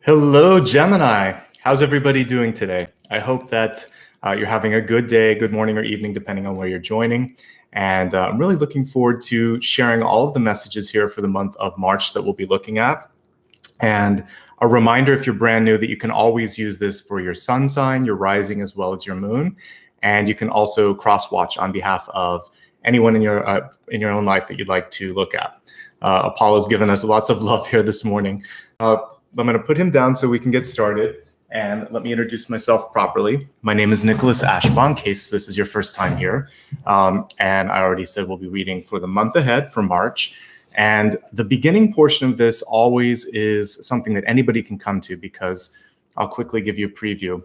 Hello, Gemini. How's everybody doing today? I hope that you're having a good day, good morning or evening, depending on where you're joining. And I'm really looking forward to sharing all of the messages here for the month of March that we'll be looking at. And a reminder, if you're brand new, that you can always use this for your sun sign, your rising, as well as your moon. And you can also cross-watch on behalf of anyone in your own life that you'd like to look at. Apollo's given us lots of love here this morning. I'm going to put him down so we can get started. And let me introduce myself properly. My name is Nicholas Ashbaugh, in case this is your first time here. And I already said we'll be reading for the month ahead for March. And the beginning portion of this always is something that anybody can come to, because I'll quickly give you a preview.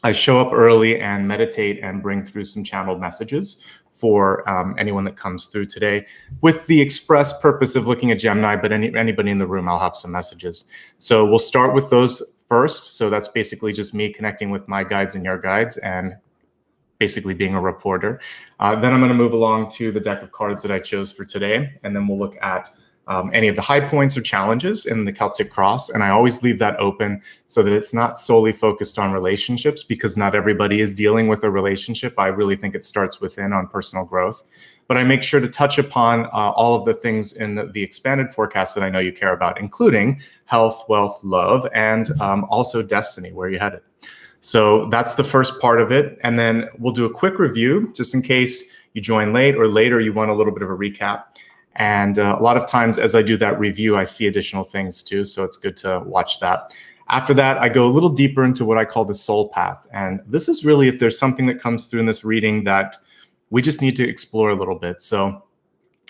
I show up early and meditate and bring through some channeled messages for anyone that comes through today, with the express purpose of looking at Gemini, but anybody in the room, I'll have some messages. So we'll start with those first. So that's basically just me connecting with my guides and your guides and basically being a reporter. Then I'm going to move along to the deck of cards that I chose for today, and then we'll look at any of the high points or challenges in the Celtic Cross. And I always leave that open so that it's not solely focused on relationships, because not everybody is dealing with a relationship. I really think it starts within on personal growth. But I make sure to touch upon all of the things in the expanded forecast that I know you care about, including health, wealth, love, and also destiny, where you're headed. So that's the first part of it. And then we'll do a quick review, just in case you join late or later you want a little bit of a recap. And a lot of times as I do that review, I see additional things too. So it's good to watch that. After that, I go a little deeper into what I call the soul path. And this is really if there's something that comes through in this reading that we just need to explore a little bit. So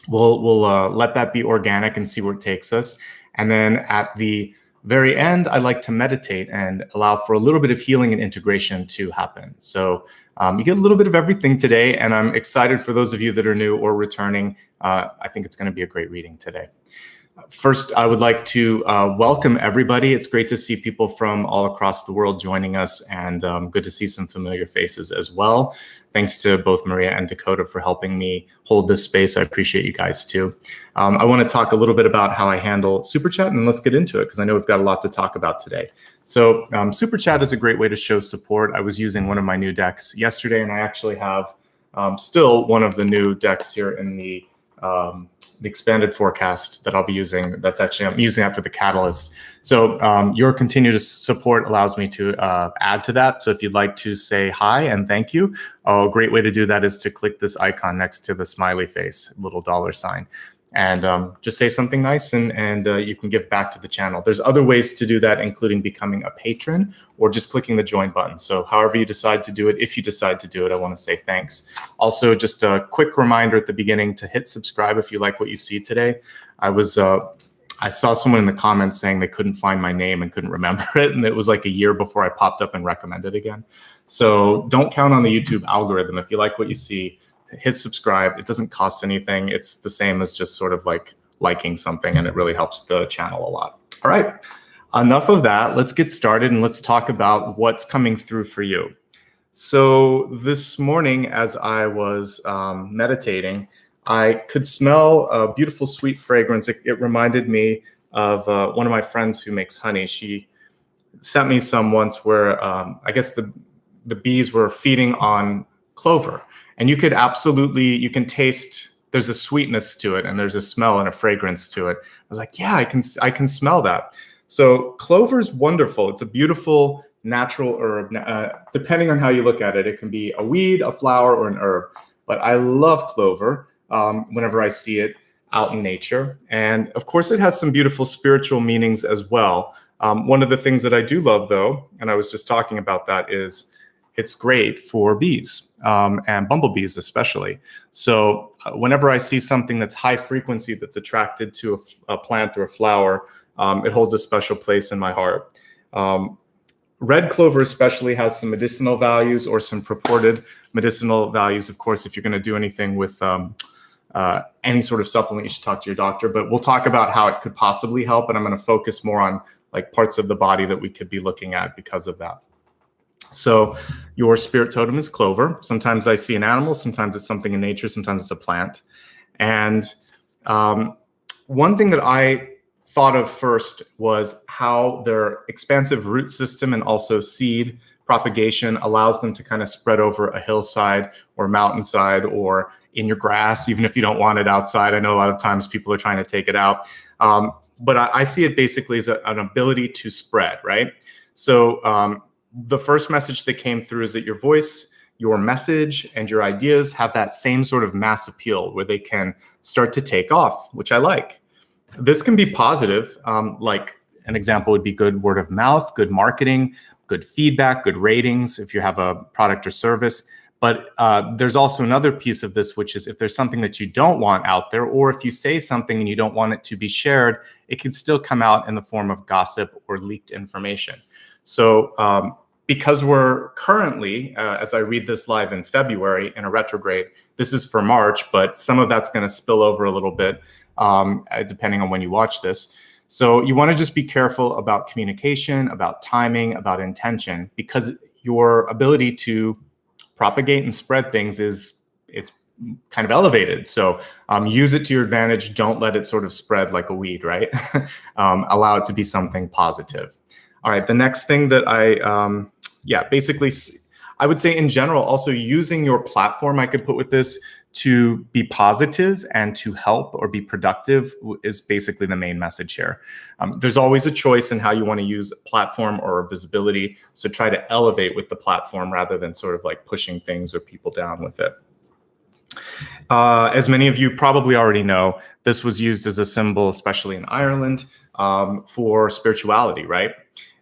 we'll let that be organic and see where it takes us. And then at the very end, I like to meditate and allow for a little bit of healing and integration to happen. So you get a little bit of everything today, and I'm excited for those of you that are new or returning. I think it's going to be a great reading today. First, I would like to welcome everybody. It's great to see people from all across the world joining us, and good to see some familiar faces as well. Thanks to both Maria and Dakota for helping me hold this space. I appreciate you guys too. I want to talk a little bit about how I handle Super Chat, and let's get into it, because I know we've got a lot to talk about today. So Super Chat is a great way to show support. I was using one of my new decks yesterday, and I actually have still one of the new decks here in the expanded forecast that I'll be using. That's actually, I'm using that for the catalyst. So your continued support allows me to add to that. So if you'd like to say hi and thank you, a great way to do that is to click this icon next to the smiley face, little dollar sign, and just say something nice, and you can give back to the channel. There's other ways to do that, including becoming a patron or just clicking the join button. So however you decide to do it, if you decide to do it, I want to say thanks. Also, just a quick reminder at the beginning to hit subscribe if you like what you see today. I saw someone in the comments saying they couldn't find my name and couldn't remember it, and it was like a year before I popped up and recommended again. So don't count on the YouTube algorithm. If you like what you see, hit subscribe. It doesn't cost anything. It's the same as just sort of like liking something, and it really helps the channel a lot. All right, enough of that. Let's get started, and let's talk about what's coming through for you. So this morning, as I was meditating, I could smell a beautiful, sweet fragrance. It reminded me of one of my friends who makes honey. She sent me some once where I guess the bees were feeding on clover. And you can taste, there's a sweetness to it, and there's a smell and a fragrance to it. I was like, yeah, I can smell that. So clover is wonderful. It's a beautiful natural herb. Depending on how you look at it, it can be a weed, a flower, or an herb. But I love clover whenever I see it out in nature. And of course, it has some beautiful spiritual meanings as well. One of the things that I do love, though, and I was just talking about that, is it's great for bees and bumblebees especially. So whenever I see something that's high frequency, that's attracted to a plant or a flower, it holds a special place in my heart. Red clover especially has some medicinal values, or some purported medicinal values. Of course, if you're going to do anything with any sort of supplement, you should talk to your doctor. But we'll talk about how it could possibly help, and I'm going to focus more on like parts of the body that we could be looking at because of that. So your spirit totem is clover. Sometimes I see an animal, sometimes it's something in nature, sometimes it's a plant. And one thing that I thought of first was how their expansive root system and also seed propagation allows them to kind of spread over a hillside or mountainside or in your grass, even if you don't want it outside. I know a lot of times people are trying to take it out. But I see it basically as an ability to spread, right? So the first message that came through is that your voice, your message, and your ideas have that same sort of mass appeal where they can start to take off, which I like. This can be positive, like an example would be good word of mouth, good marketing, good feedback, good ratings if you have a product or service. But there's also another piece of this, which is if there's something that you don't want out there, or if you say something and you don't want it to be shared, it can still come out in the form of gossip or leaked information. So because we're currently, as I read this live in February in a retrograde, this is for March, but some of that's going to spill over a little bit depending on when you watch this. So you want to just be careful about communication, about timing, about intention, because your ability to propagate and spread things it's kind of elevated. So use it to your advantage. Don't let it sort of spread like a weed, right? Allow it to be something positive. All right, the next thing that basically, I would say in general, also using your platform, I could put with this, to be positive and to help or be productive is basically the main message here. There's always a choice in how you want to use a platform or visibility. So try to elevate with the platform rather than sort of like pushing things or people down with it. As many of you probably already know, this was used as a symbol, especially in Ireland, for spirituality, right?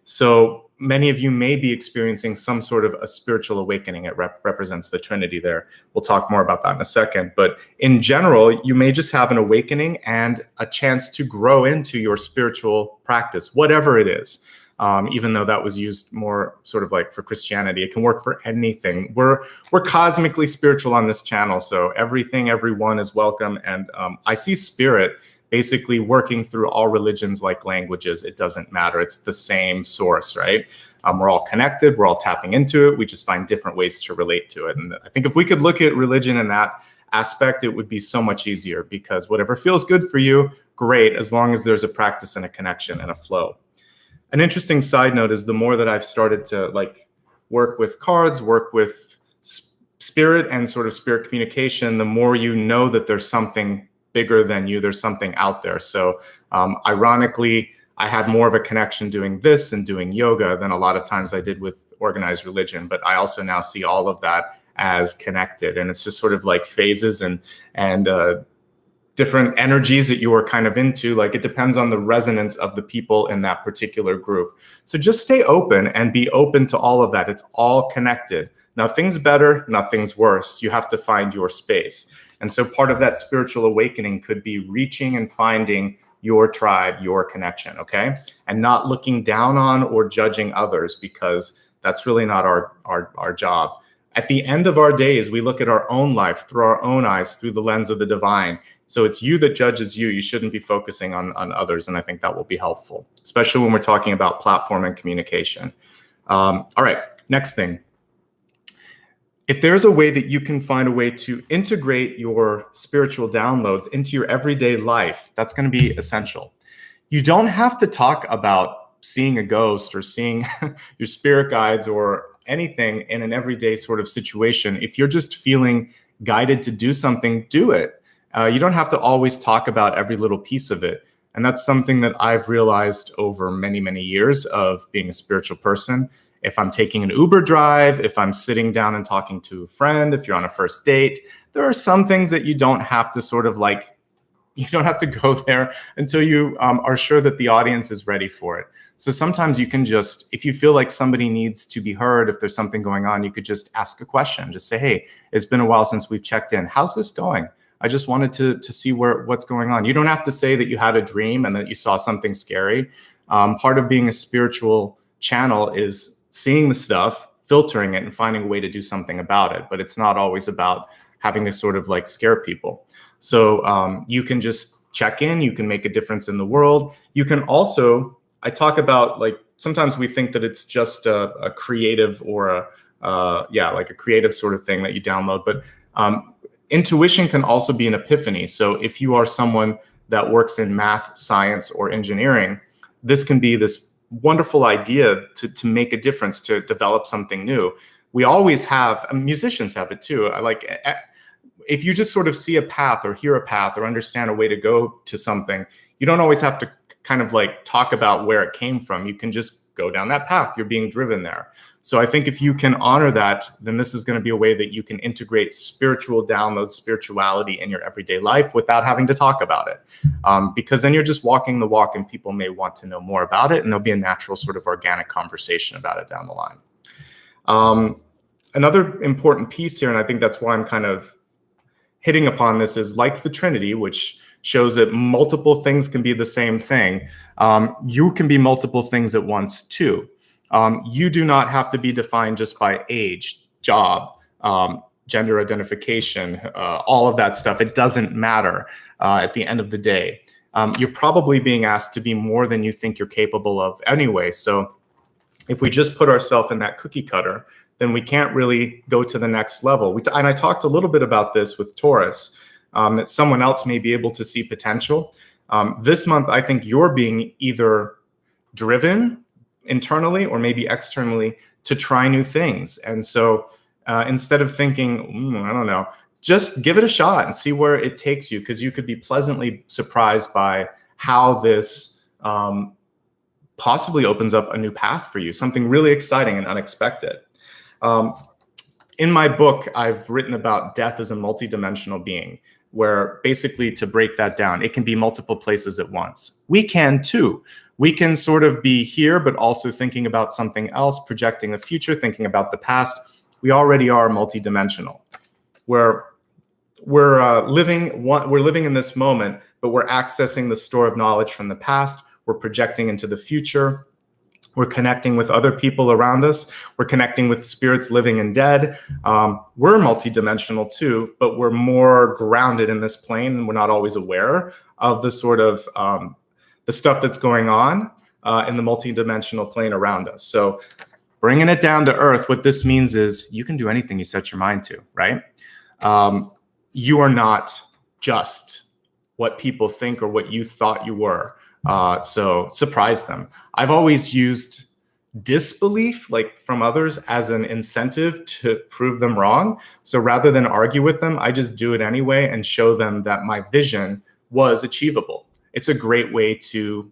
So many of you may be experiencing some sort of a spiritual awakening. It represents the Trinity there. We'll talk more about that in a second. But in general, you may just have an awakening and a chance to grow into your spiritual practice, whatever it is. Even though that was used more sort of like for Christianity, it can work for anything. We're cosmically spiritual on this channel, so everything, everyone is welcome. And I see spirit basically working through all religions like languages. It doesn't matter. It's the same source, right? We're all connected. We're all tapping into it. We just find different ways to relate to it. And I think if we could look at religion in that aspect, it would be so much easier, because whatever feels good for you, great, as long as there's a practice and a connection and a flow. An interesting side note is the more that I've started to like work with cards, work with spirit and sort of spirit communication, the more you know that there's something bigger than you, there's something out there. So ironically, I had more of a connection doing this and doing yoga than a lot of times I did with organized religion. But I also now see all of that as connected, and it's just sort of like phases and different energies that you are kind of into. Like it depends on the resonance of the people in that particular group. So just stay open and be open to all of that. It's all connected. Nothing's better, nothing's worse. You have to find your space. And so part of that spiritual awakening could be reaching and finding your tribe, your connection, okay? And not looking down on or judging others, because that's really not our job. At the end of our days, we look at our own life through our own eyes, through the lens of the divine. So it's you that judges you. You shouldn't be focusing on others. And I think that will be helpful, especially when we're talking about platform and communication. All right, next thing. If there's a way that you can find a way to integrate your spiritual downloads into your everyday life, that's going to be essential. You don't have to talk about seeing a ghost or seeing your spirit guides or anything in an everyday sort of situation. If you're just feeling guided to do something, do it. You don't have to always talk about every little piece of it. And that's something that I've realized over many, many years of being a spiritual person. If I'm taking an Uber drive, if I'm sitting down and talking to a friend, if you're on a first date, there are some things that you don't have to sort of like, you don't have to go there until you are sure that the audience is ready for it. So sometimes you can just, if you feel like somebody needs to be heard, if there's something going on, you could just ask a question. Just say, hey, it's been a while since we've checked in. How's this going? I just wanted to see what's going on. You don't have to say that you had a dream and that you saw something scary. Part of being a spiritual channel is seeing the stuff, filtering it, and finding a way to do something about it. But it's not always about having to sort of like scare people. So you can just check in, you can make a difference in the world. You can also, I talk about like, sometimes we think that it's just a creative or like a creative sort of thing that you download, but intuition can also be an epiphany. So if you are someone that works in math, science, or engineering, this can be this wonderful idea to make a difference, to develop something new. We always have, musicians have it too. If you just sort of see a path or hear a path or understand a way to go to something, you don't always have to kind of like talk about where it came from. You can just go down that path. You're being driven there. So I think if you can honor that, then this is going to be a way that you can integrate spiritual downloads, spirituality in your everyday life without having to talk about it. Because then you're just walking the walk and people may want to know more about it, and there'll be a natural sort of organic conversation about it down the line. Another important piece here, and I think that's why I'm kind of hitting upon this, is like the Trinity, which shows that multiple things can be the same thing. You can be multiple things at once too. You do not have to be defined just by age, job, gender identification, all of that stuff. It doesn't matter at the end of the day. You're probably being asked to be more than you think you're capable of anyway. So if we just put ourselves in that cookie cutter, then we can't really go to the next level. And I talked a little bit about this with Taurus, that someone else may be able to see potential. This month, I think you're being either driven internally or maybe externally to try new things. And so instead of thinking, I don't know, just give it a shot and see where it takes you, because you could be pleasantly surprised by how this possibly opens up a new path for you, something really exciting and unexpected. In my book, I've written about death as a multidimensional being, where basically, to break that down, it can be multiple places at once. We can too. We can sort of be here, but also thinking about something else, projecting the future, thinking about the past. We already are multidimensional. We're living in this moment, but we're accessing the store of knowledge from the past. We're projecting into the future. We're connecting with other people around us. We're connecting with spirits living and dead. We're multidimensional too, but we're more grounded in this plane, and we're not always aware of the sort of the stuff that's going on in the multidimensional plane around us. So bringing it down to earth, what this means is you can do anything you set your mind to, right? You are not just what people think or what you thought you were. So surprise them. I've always used disbelief, like from others, as an incentive to prove them wrong. So rather than argue with them, I just do it anyway and show them that my vision was achievable. It's a great way to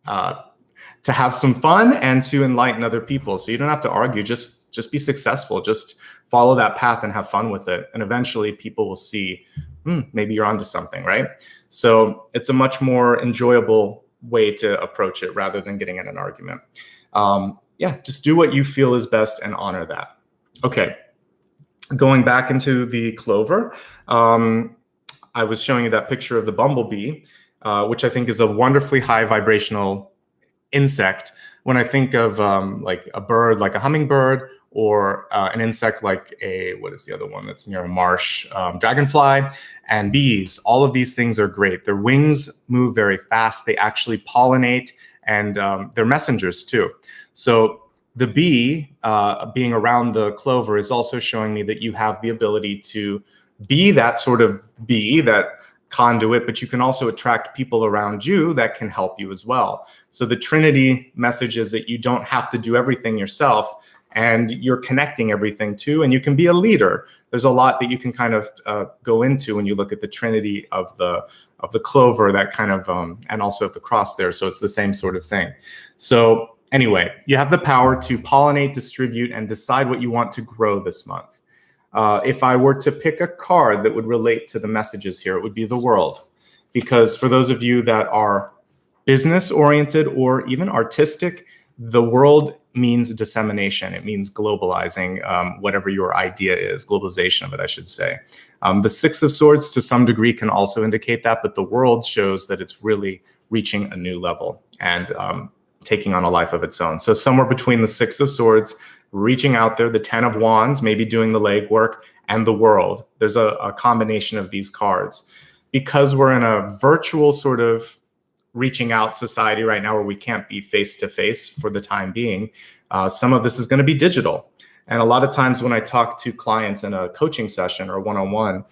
have some fun and to enlighten other people. So you don't have to argue, just be successful, just follow that path and have fun with it. And eventually people will see, maybe you're onto something, right? So it's a much more enjoyable way to approach it rather than getting in an argument. Just do what you feel is best and honor that. Okay, going back into the clover, I was showing you that picture of the bumblebee, which I think is a wonderfully high vibrational insect. When I think of like a bird, like a hummingbird, or an insect like what is the other one that's near a marsh? Dragonfly and bees. All of these things are great. Their wings move very fast. They actually pollinate, and they're messengers too. So the bee being around the clover is also showing me that you have the ability to be that sort of bee, that conduit, but you can also attract people around you that can help you as well. So the Trinity message is that you don't have to do everything yourself, and you're connecting everything too, and you can be a leader. There's a lot that you can kind of go into when you look at the Trinity of the clover, that kind of, and also the cross there. So it's the same sort of thing. So anyway, you have the power to pollinate, distribute, and decide what you want to grow this month. If I were to pick a card that would relate to the messages here, it would be the World. Because for those of you that are business-oriented or even artistic, the World means dissemination. It means globalizing whatever your idea is, globalization of it, I should say. The Six of Swords to some degree can also indicate that, but the World shows that it's really reaching a new level and taking on a life of its own. So somewhere between the Six of Swords, reaching out there, the Ten of Wands, maybe doing the legwork, and the World. There's a combination of these cards. Because we're in a virtual sort of reaching out society right now where we can't be face-to-face for the time being, some of this is going to be digital. And a lot of times when I talk to clients in a coaching session or one-on-one,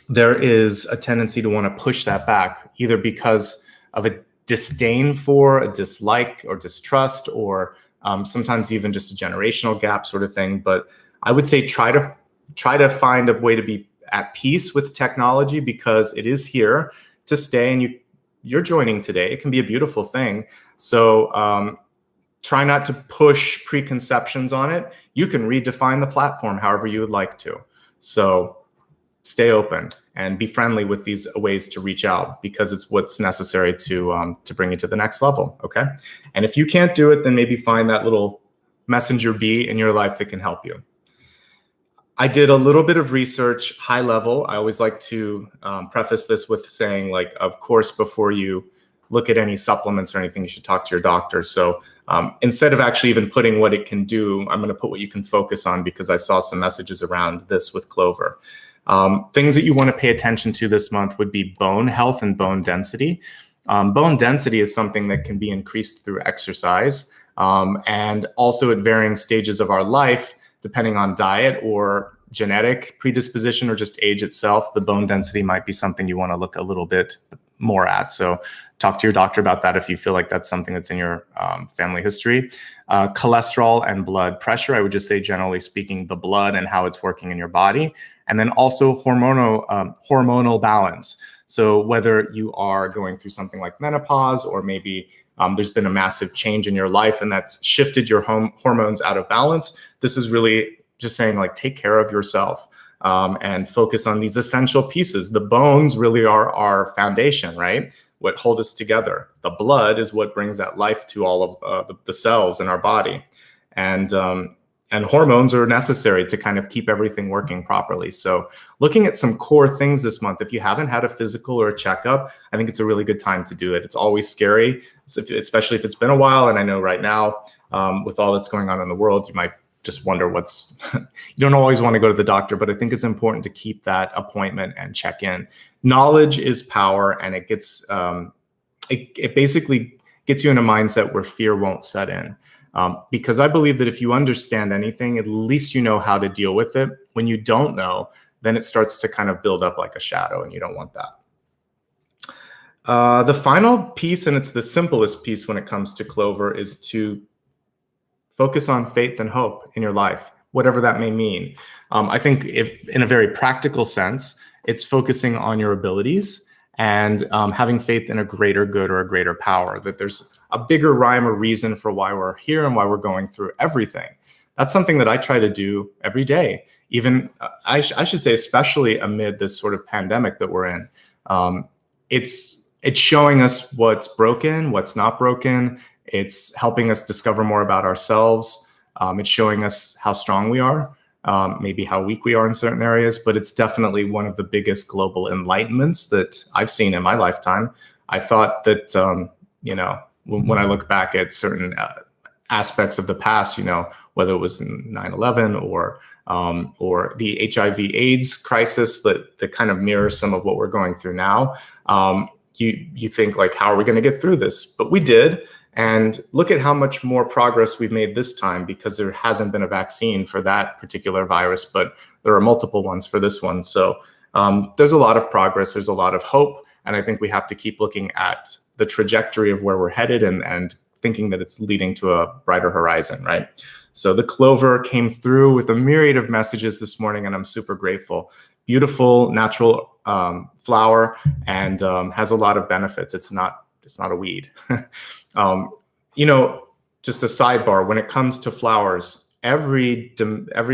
there is a tendency to want to push that back, either because of a disdain for, a dislike or distrust, or sometimes even just a generational gap sort of thing. But I would say try to find a way to be at peace with technology, because it is here to stay, and you're joining today. It can be a beautiful thing. So try not to push preconceptions on it. You can redefine the platform however you would like to. So stay open and be friendly with these ways to reach out, because it's what's necessary to bring you to the next level. Okay. And if you can't do it, then maybe find that little messenger bee in your life that can help you. I did a little bit of research, high level. I always like to preface this with saying, like, of course, before you look at any supplements or anything, you should talk to your doctor. So instead of actually even putting what it can do, I'm going to put what you can focus on, because I saw some messages around this with clover. Things that you want to pay attention to this month would be bone health and bone density. Bone density is something that can be increased through exercise, and also at varying stages of our life, depending on diet or genetic predisposition or just age itself. The bone density might be something you want to look a little bit more at. So talk to your doctor about that if you feel like that's something that's in your family history. Cholesterol and blood pressure, I would just say, generally speaking, the blood and how it's working in your body. And then also hormonal balance. So whether you are going through something like menopause, or maybe there's been a massive change in your life and that's shifted your hormones out of balance, this is really just saying, like, take care of yourself and focus on these essential pieces. The bones really are our foundation, right? What hold us together. The blood is what brings that life to all of the cells in our body. And hormones are necessary to kind of keep everything working properly. So looking at some core things this month, if you haven't had a physical or a checkup, I think it's a really good time to do it. It's always scary, especially if it's been a while. And I know right now, with all that's going on in the world, you might just wonder you don't always want to go to the doctor, but I think it's important to keep that appointment and check in. Knowledge is power, and it gets, it basically gets you in a mindset where fear won't set in. Because I believe that if you understand anything, at least you know how to deal with it. When you don't know, then it starts to kind of build up like a shadow, and you don't want that. The final piece, and it's the simplest piece when it comes to clover, is to focus on faith and hope in your life, whatever that may mean. I think if in a very practical sense, it's focusing on your abilities and having faith in a greater good or a greater power, that there's a bigger rhyme or reason for why we're here and why we're going through everything. That's something that I try to do every day, even I should say, especially amid this sort of pandemic that we're in. It's showing us what's broken, what's not broken. It's helping us discover more about ourselves. It's showing us how strong we are, maybe how weak we are in certain areas, but it's definitely one of the biggest global enlightenments that I've seen in my lifetime. I thought that, when I look back at certain aspects of the past, whether it was 9/11 or the HIV/AIDS crisis that kind of mirrors some of what we're going through now, you think, like, how are we going to get through this? But we did. And look at how much more progress we've made this time, because there hasn't been a vaccine for that particular virus, but there are multiple ones for this one. So there's a lot of progress. There's a lot of hope. And I think we have to keep looking at the trajectory of where we're headed and thinking that it's leading to a brighter horizon, right? So the clover came through with a myriad of messages this morning, and I'm super grateful. Beautiful, natural flower, and has a lot of benefits. It's not a weed. Just a sidebar, when it comes to flowers, every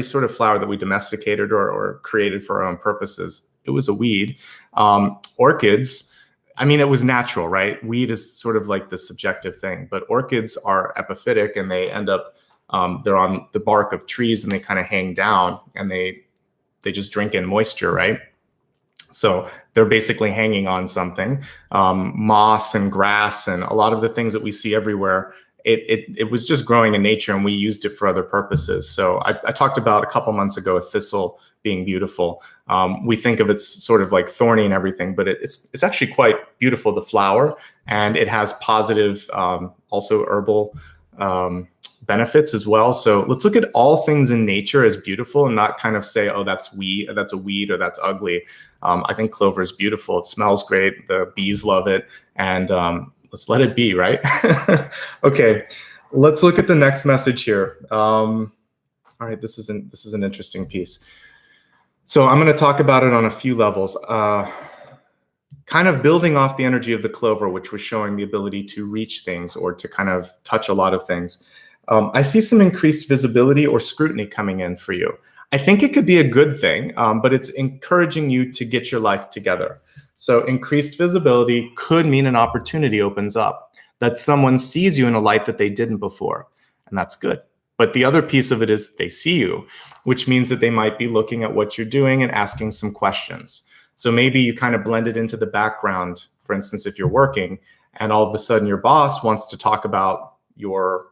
sort of flower that we domesticated or created for our own purposes, it was a weed. Orchids, it was natural, right? Weed is sort of like the subjective thing, but orchids are epiphytic, and they end up, they're on the bark of trees, and they kind of hang down, and they just drink in moisture, right? So they're basically hanging on something. Moss and grass and a lot of the things that we see everywhere, it was just growing in nature, and we used it for other purposes. So I talked about a couple months ago a thistle being beautiful. We think of it's sort of like thorny and everything, but it's actually quite beautiful, the flower, and it has positive also herbal benefits as well. So let's look at all things in nature as beautiful and not kind of say, oh, that's a weed, or that's ugly. I think clover is beautiful. It smells great. The bees love it. And let's let it be, right? Okay, let's look at the next message here. All right, this is an interesting piece. So I'm going to talk about it on a few levels. Kind of building off the energy of the clover, which was showing the ability to reach things or to kind of touch a lot of things. I see some increased visibility or scrutiny coming in for you. I think it could be a good thing, but it's encouraging you to get your life together. So increased visibility could mean an opportunity opens up, that someone sees you in a light that they didn't before, and that's good. But the other piece of it is they see you, which means that they might be looking at what you're doing and asking some questions. So maybe you kind of blend it into the background, for instance, if you're working, and all of a sudden your boss wants to talk about your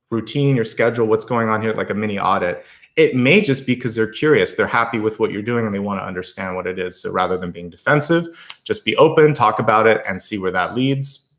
routine, your schedule, what's going on here, like a mini audit. It may just be because they're curious, they're happy with what you're doing and they want to understand what it is. So rather than being defensive, just be open, talk about it, and see where that leads.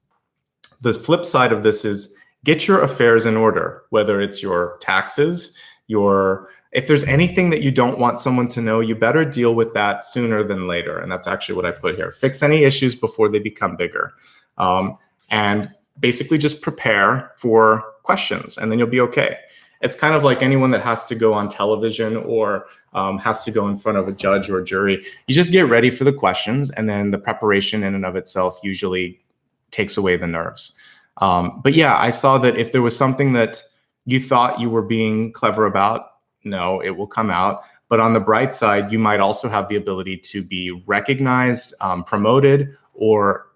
The flip side of this is get your affairs in order, whether it's your taxes, if there's anything that you don't want someone to know, you better deal with that sooner than later. And that's actually what I put here. Fix any issues before they become bigger. And basically just prepare for questions, and then you'll be okay. It's kind of like anyone that has to go on television or has to go in front of a judge or a jury. You just get ready for the questions, and then the preparation in and of itself usually takes away the nerves. But yeah, I saw that if there was something that you thought you were being clever about, no, it will come out. But on the bright side, you might also have the ability to be recognized, promoted, or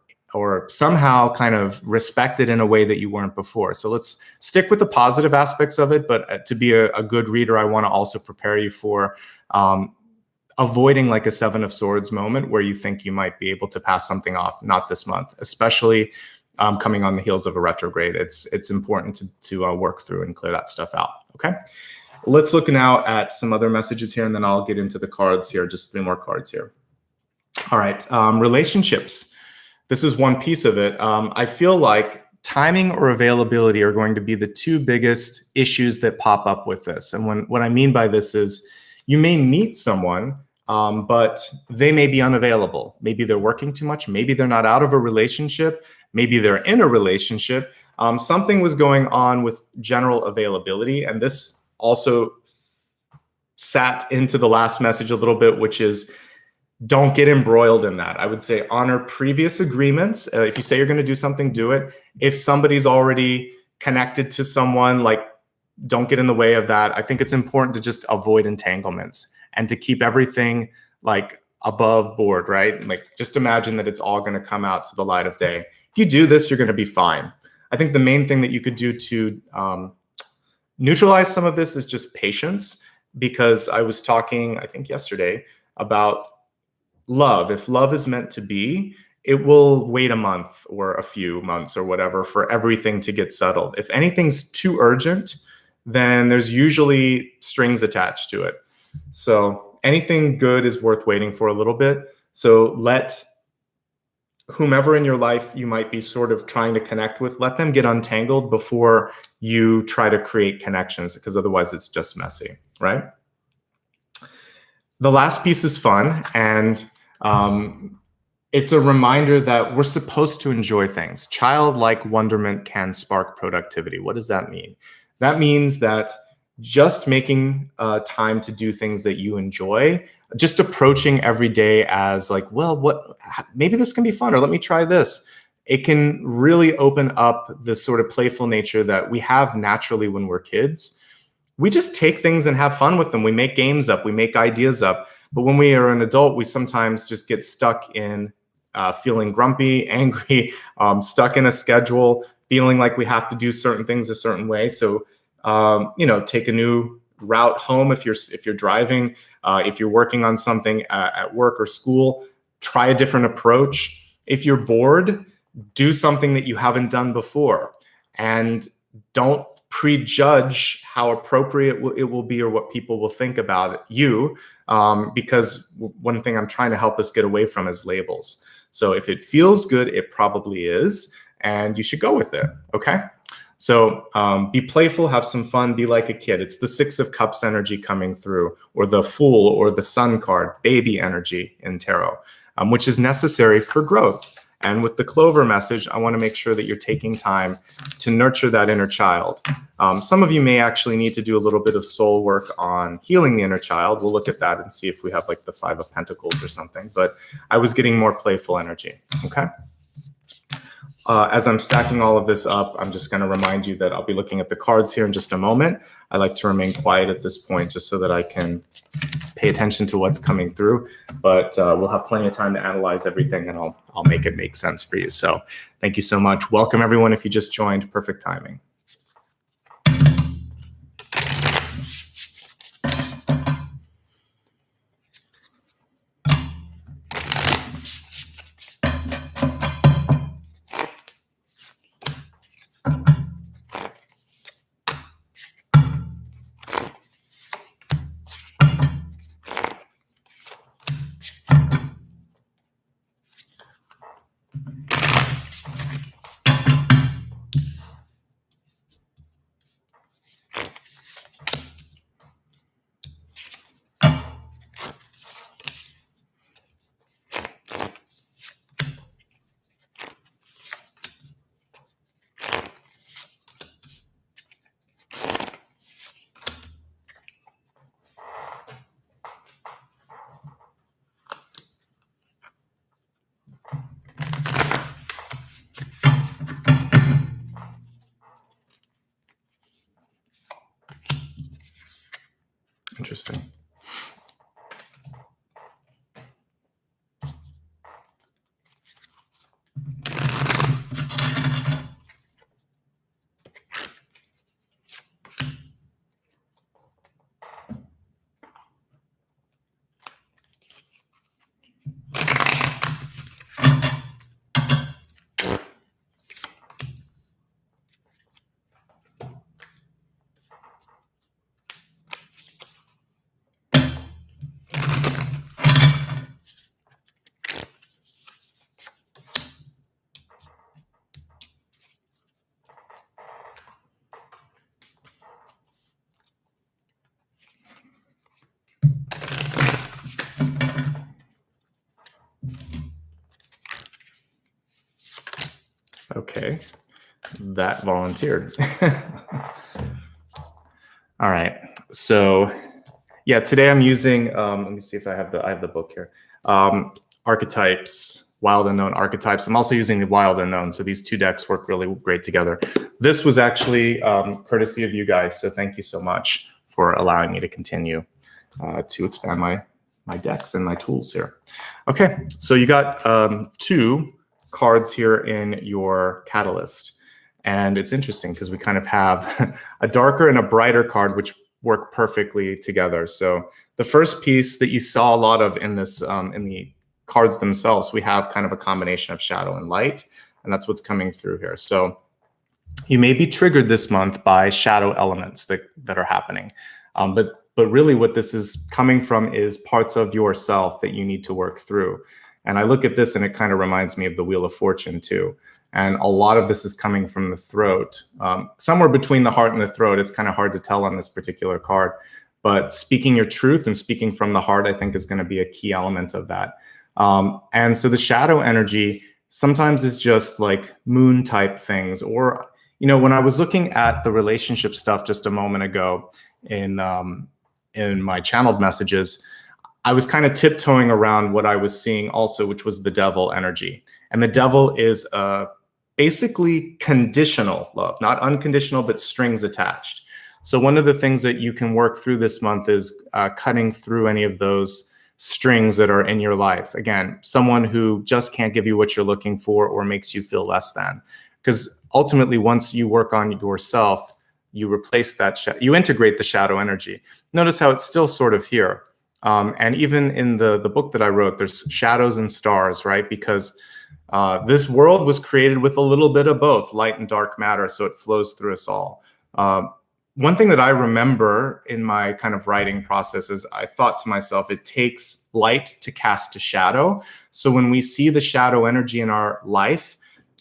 somehow kind of respected in a way that you weren't before. So let's stick with the positive aspects of it. But to be a good reader, I want to also prepare you for avoiding like a Seven of Swords moment where you think you might be able to pass something off, not this month, especially coming on the heels of a retrograde. It's important to work through and clear that stuff out, okay? Let's look now at some other messages here, and then I'll get into the cards here, just 3 more cards here. All right, relationships. This is one piece of it. I feel like timing or availability are going to be the 2 biggest issues that pop up with this. And what I mean by this is you may meet someone, but they may be unavailable. Maybe they're working too much. Maybe they're not out of a relationship. Maybe they're in a relationship. Something was going on with general availability. And this also sat into the last message a little bit, which is don't get embroiled in that. I would say honor previous agreements. If you say you're going to do something, do it. If somebody's already connected to someone, like, don't get in the way of that. I think it's important to just avoid entanglements and to keep everything like above board, right? Like, just imagine that it's all going to come out to the light of day. If you do this, you're going to be fine. I think the main thing that you could do to neutralize some of this is just patience, because I was talking, I think yesterday, about love. If love is meant to be, it will wait a month or a few months or whatever for everything to get settled. If anything's too urgent, then there's usually strings attached to it. So anything good is worth waiting for a little bit. So let whomever in your life you might be sort of trying to connect with, let them get untangled before you try to create connections, because otherwise it's just messy, right? The last piece is fun, and it's a reminder that we're supposed to enjoy things. Childlike wonderment can spark productivity. What does that mean? That means that just making time to do things that you enjoy, just approaching every day as like, well, maybe this can be fun, or let me try this. It can really open up this sort of playful nature that we have naturally when we're kids. We just take things and have fun with them. We make games up, we make ideas up. But when we are an adult, we sometimes just get stuck in feeling grumpy, angry, stuck in a schedule, feeling like we have to do certain things a certain way. So, take a new route home if you're driving, if you're working on something at work or school, try a different approach. If you're bored, do something that you haven't done before, and don't prejudge how appropriate it will be or what people will think about you, because one thing I'm trying to help us get away from is labels. So if it feels good, it probably is, and you should go with it, okay? So be playful, have some fun, be like a kid. It's the Six of Cups energy coming through, or the Fool or the Sun card, baby energy in tarot, which is necessary for growth. And with the clover message, I want to make sure that you're taking time to nurture that inner child. Some of you may actually need to do a little bit of soul work on healing the inner child. We'll look at that and see if we have like the Five of Pentacles or something. But I was getting more playful energy, okay? As I'm stacking all of this up, I'm just going to remind you that I'll be looking at the cards here in just a moment. I like to remain quiet at this point just so that I can pay attention to what's coming through. But we'll have plenty of time to analyze everything, and I'll make it make sense for you. So thank you so much. Welcome, everyone. If you just joined, perfect timing. Interesting. Okay, that volunteered. All right, so yeah, today I'm using, let me see if I have the book here. Archetypes, Wild Unknown Archetypes. I'm also using the Wild Unknown, so these two decks work really great together. This was actually courtesy of you guys, so thank you so much for allowing me to continue to expand my decks and my tools here. Okay, so you got two cards here in your catalyst. And it's interesting because we kind of have a darker and a brighter card, which work perfectly together. So the first piece that you saw a lot of in this, in the cards themselves, we have kind of a combination of shadow and light, and that's what's coming through here. So you may be triggered this month by shadow elements that are happening. But really what this is coming from is parts of yourself that you need to work through. And I look at this and it kind of reminds me of the Wheel of Fortune too. And a lot of this is coming from the throat. Somewhere between the heart and the throat, it's kind of hard to tell on this particular card. But speaking your truth and speaking from the heart, I think is going to be a key element of that. And so the shadow energy sometimes is just like moon type things. Or, you know, when I was looking at the relationship stuff just a moment ago in my channeled messages, I was kind of tiptoeing around what I was seeing also, which was the devil energy. And the devil is basically conditional love, not unconditional, but strings attached. So one of the things that you can work through this month is cutting through any of those strings that are in your life. Again, someone who just can't give you what you're looking for or makes you feel less than. Because ultimately, once you work on yourself, you replace that, you integrate the shadow energy. Notice how it's still sort of here. And even in the book that I wrote, there's shadows and stars, right? Because this world was created with a little bit of both light and dark matter, so it flows through us all. One thing that I remember in my kind of writing process is I thought to myself, it takes light to cast a shadow. So when we see the shadow energy in our life,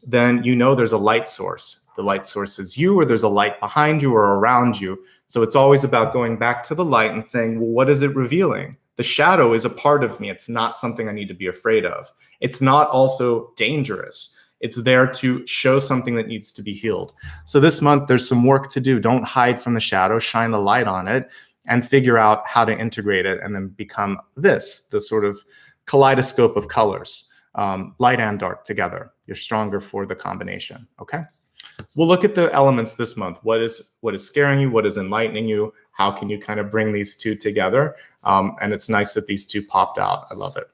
then you know there's a light source. The light source is you, or there's a light behind you or around you. So it's always about going back to the light and saying, well, what is it revealing? The shadow is a part of me. It's not something I need to be afraid of. It's not also dangerous. It's there to show something that needs to be healed. So this month, there's some work to do. Don't hide from the shadow, shine the light on it, and figure out how to integrate it and then become this, the sort of kaleidoscope of colors, light and dark together. You're stronger for the combination, okay? We'll look at the elements this month. What is scaring you? What is enlightening you? How can you kind of bring these two together? And it's nice that these two popped out. I love it.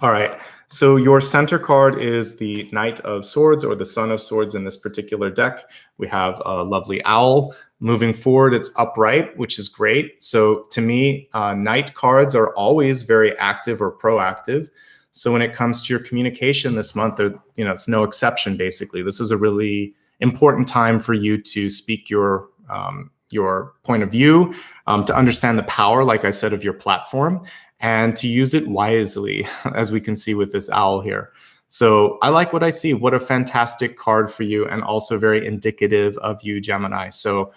All right, so your center card is the Knight of Swords, or the Son of Swords in this particular deck. We have a lovely owl. Moving forward, it's upright, which is great. So to me, Knight cards are always very active or proactive. So when it comes to your communication this month, it's no exception, basically. This is a really important time for you to speak your point of view, to understand the power, like I said, of your platform, and to use it wisely, as we can see with this owl here. So I like what I see. What a fantastic card for you, and also very indicative of you, Gemini. So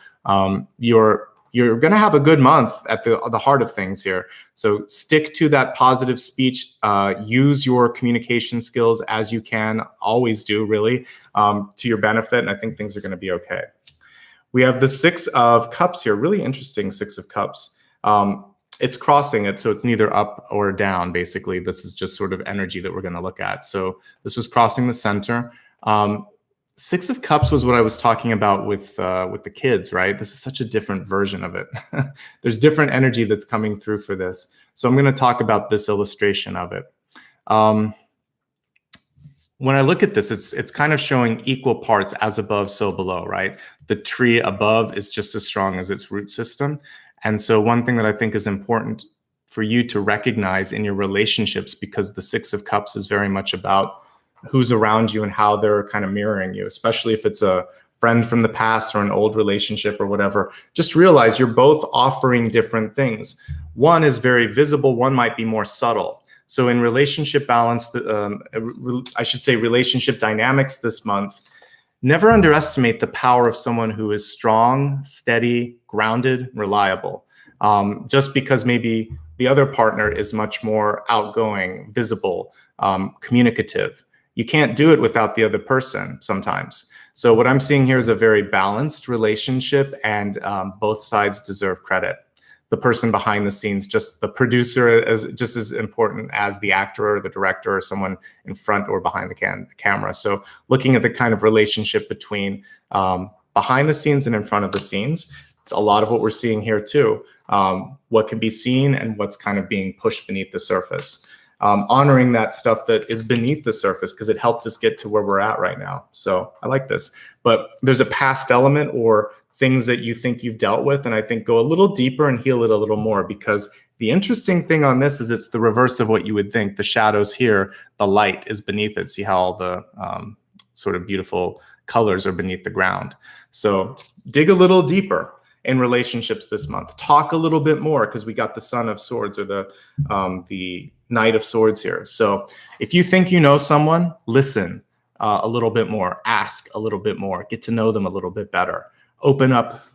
you're going to have a good month at the heart of things here. So stick to that positive speech. Use your communication skills as you can, always do, really, to your benefit. And I think things are going to be okay. We have the Six of Cups here. Really interesting Six of Cups. It's crossing it, so it's neither up or down, basically. This is just sort of energy that we're going to look at. So this was crossing the center. Six of Cups was what I was talking about with the kids, right? This is such a different version of it. There's different energy that's coming through for this. So I'm going to talk about this illustration of it. When I look at this, it's kind of showing equal parts, as above, so below, right? The tree above is just as strong as its root system. And so one thing that I think is important for you to recognize in your relationships, because the Six of Cups is very much about who's around you and how they're kind of mirroring you, especially if it's a friend from the past or an old relationship or whatever. Just realize you're both offering different things. One is very visible, one might be more subtle. So in relationship balance, I should say relationship dynamics this month, never underestimate the power of someone who is strong, steady, grounded, reliable. Just because maybe the other partner is much more outgoing, visible, communicative. You can't do it without the other person sometimes. So what I'm seeing here is a very balanced relationship, and both sides deserve credit. The person behind the scenes, just the producer, is just as important as the actor or the director or someone in front or behind the camera. So looking at the kind of relationship between behind the scenes and in front of the scenes, it's a lot of what we're seeing here too. What can be seen and what's kind of being pushed beneath the surface. Honoring that stuff that is beneath the surface, because it helped us get to where we're at right now. So I like this. But there's a past element or things that you think you've dealt with, and I think go a little deeper and heal it a little more, because the interesting thing on this is it's the reverse of what you would think. The shadows here, the light is beneath it. See how all the sort of beautiful colors are beneath the ground. So dig a little deeper in relationships this month. Talk a little bit more, because we got the Son of Swords, or the Knight of Swords here. So if you think you know someone, listen a little bit more, ask a little bit more, get to know them a little bit better. Open up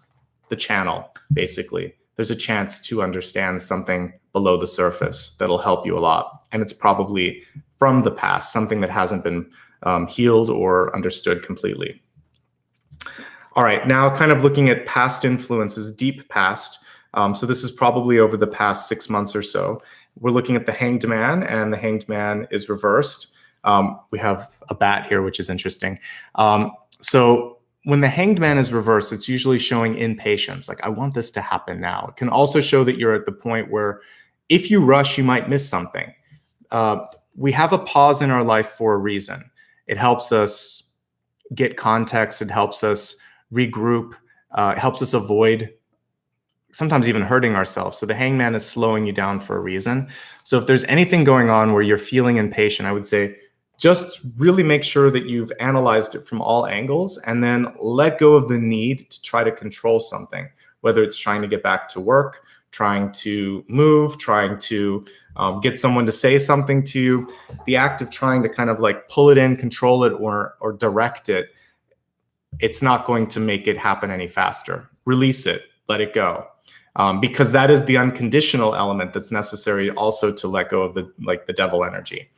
the channel, basically. There's a chance to understand something below the surface that'll help you a lot. And it's probably from the past, something that hasn't been healed or understood completely. All right, now kind of looking at past influences, deep past. So this is probably over the past 6 months or so. We're looking at the Hanged Man, and the Hanged Man is reversed. We have a bat here, which is interesting. So when the Hanged Man is reversed, it's usually showing impatience. Like, I want this to happen now. It can also show that you're at the point where if you rush, you might miss something. We have a pause in our life for a reason. It helps us get context. It helps us regroup. It helps us avoid sometimes even hurting ourselves. So the Hanged Man is slowing you down for a reason. So if there's anything going on where you're feeling impatient, I would say just really make sure that you've analyzed it from all angles, and then let go of the need to try to control something, whether it's trying to get back to work, trying to move, trying to get someone to say something to you. The act of trying to kind of like pull it in, control it, or direct it, it's not going to make it happen any faster. Release it, let it go. Because that is the unconditional element that's necessary also to let go of the devil energy.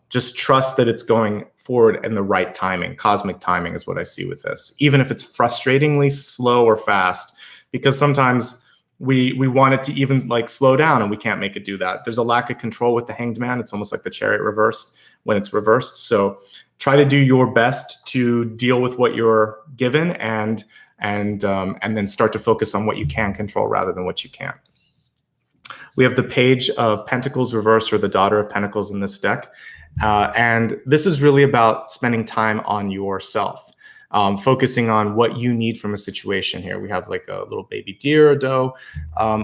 Just trust that it's going forward in the right timing. Cosmic timing is what I see with this, even if it's frustratingly slow or fast, because sometimes we want it to even like slow down and we can't make it do that. There's a lack of control with the Hanged Man. It's almost like the Chariot reversed when it's reversed. So try to do your best to deal with what you're given and then start to focus on what you can control rather than what you can't. We have the Page of Pentacles reversed, or the Daughter of Pentacles in this deck. And this is really about spending time on yourself, focusing on what you need from a situation here. We have like a little baby deer, a doe,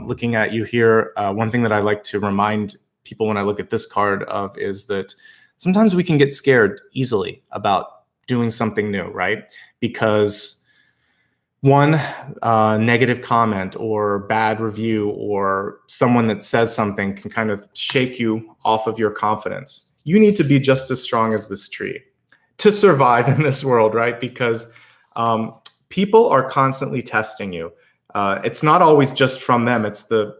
looking at you here. One thing that I like to remind people when I look at this card of is that sometimes we can get scared easily about doing something new, right? Because one negative comment or bad review or someone that says something can kind of shake you off of your confidence. You need to be just as strong as this tree to survive in this world, right? Because people are constantly testing you. It's not always just from them. It's the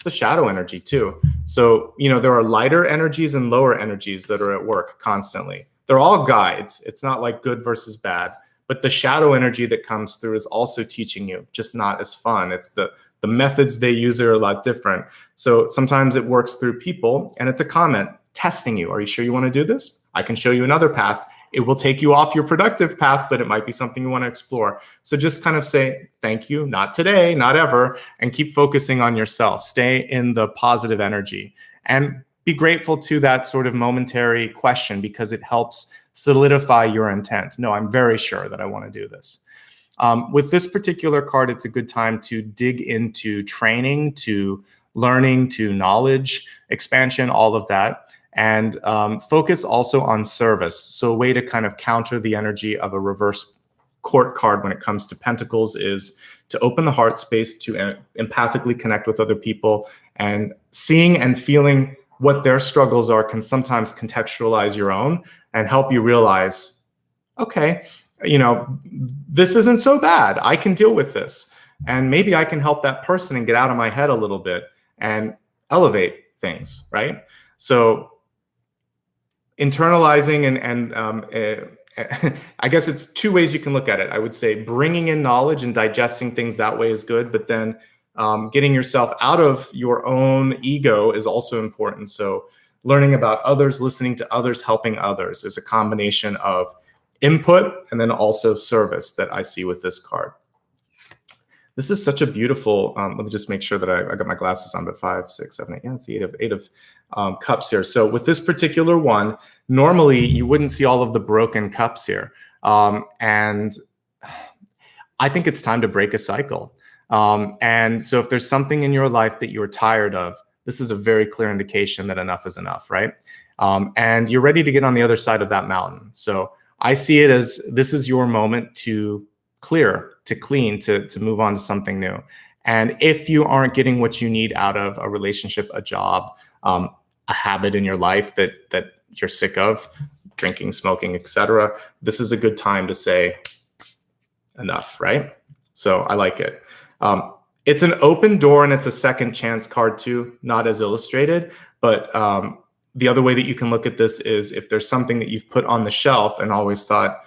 shadow energy too. So, there are lighter energies and lower energies that are at work constantly. They're all guides. It's not like good versus bad. But the shadow energy that comes through is also teaching you, just not as fun. It's the methods they use are a lot different. So sometimes it works through people, and it's a comment testing you. Are you sure you want to do this? I can show you another path. It will take you off your productive path, but it might be something you want to explore. So just kind of say, thank you, not today, not ever, and keep focusing on yourself. Stay in the positive energy and be grateful to that sort of momentary question, because it helps solidify your intent. No, I'm very sure that I want to do this. With this particular card, it's a good time to dig into training, to learning, to knowledge expansion, all of that. And focus also on service. So a way to kind of counter the energy of a reverse court card when it comes to Pentacles is to open the heart space, to empathically connect with other people, and seeing and feeling what their struggles are can sometimes contextualize your own and help you realize, okay, this isn't so bad. I can deal with this. And maybe I can help that person and get out of my head a little bit and elevate things, right? So internalizing and I guess it's two ways you can look at it. I would say bringing in knowledge and digesting things that way is good, but then getting yourself out of your own ego is also important. So learning about others, listening to others, helping others. There's a combination of input and then also service that I see with this card. This is such a beautiful, let me just make sure that I got my glasses on, but 5, 6, 7, 8, yeah, it's the eight of cups here. So with this particular one, normally you wouldn't see all of the broken cups here. And I think it's time to break a cycle. And so if there's something in your life that you're tired of, this is a very clear indication that enough is enough, right? And you're ready to get on the other side of that mountain. So I see it as this is your moment to clear, to clean, to move on to something new. And if you aren't getting what you need out of a relationship, a job, a habit in your life that you're sick of, drinking, smoking, etc., this is a good time to say enough, right? So I like it. It's an open door and it's a second chance card too, not as illustrated, but the other way that you can look at this is if there's something that you've put on the shelf and always thought,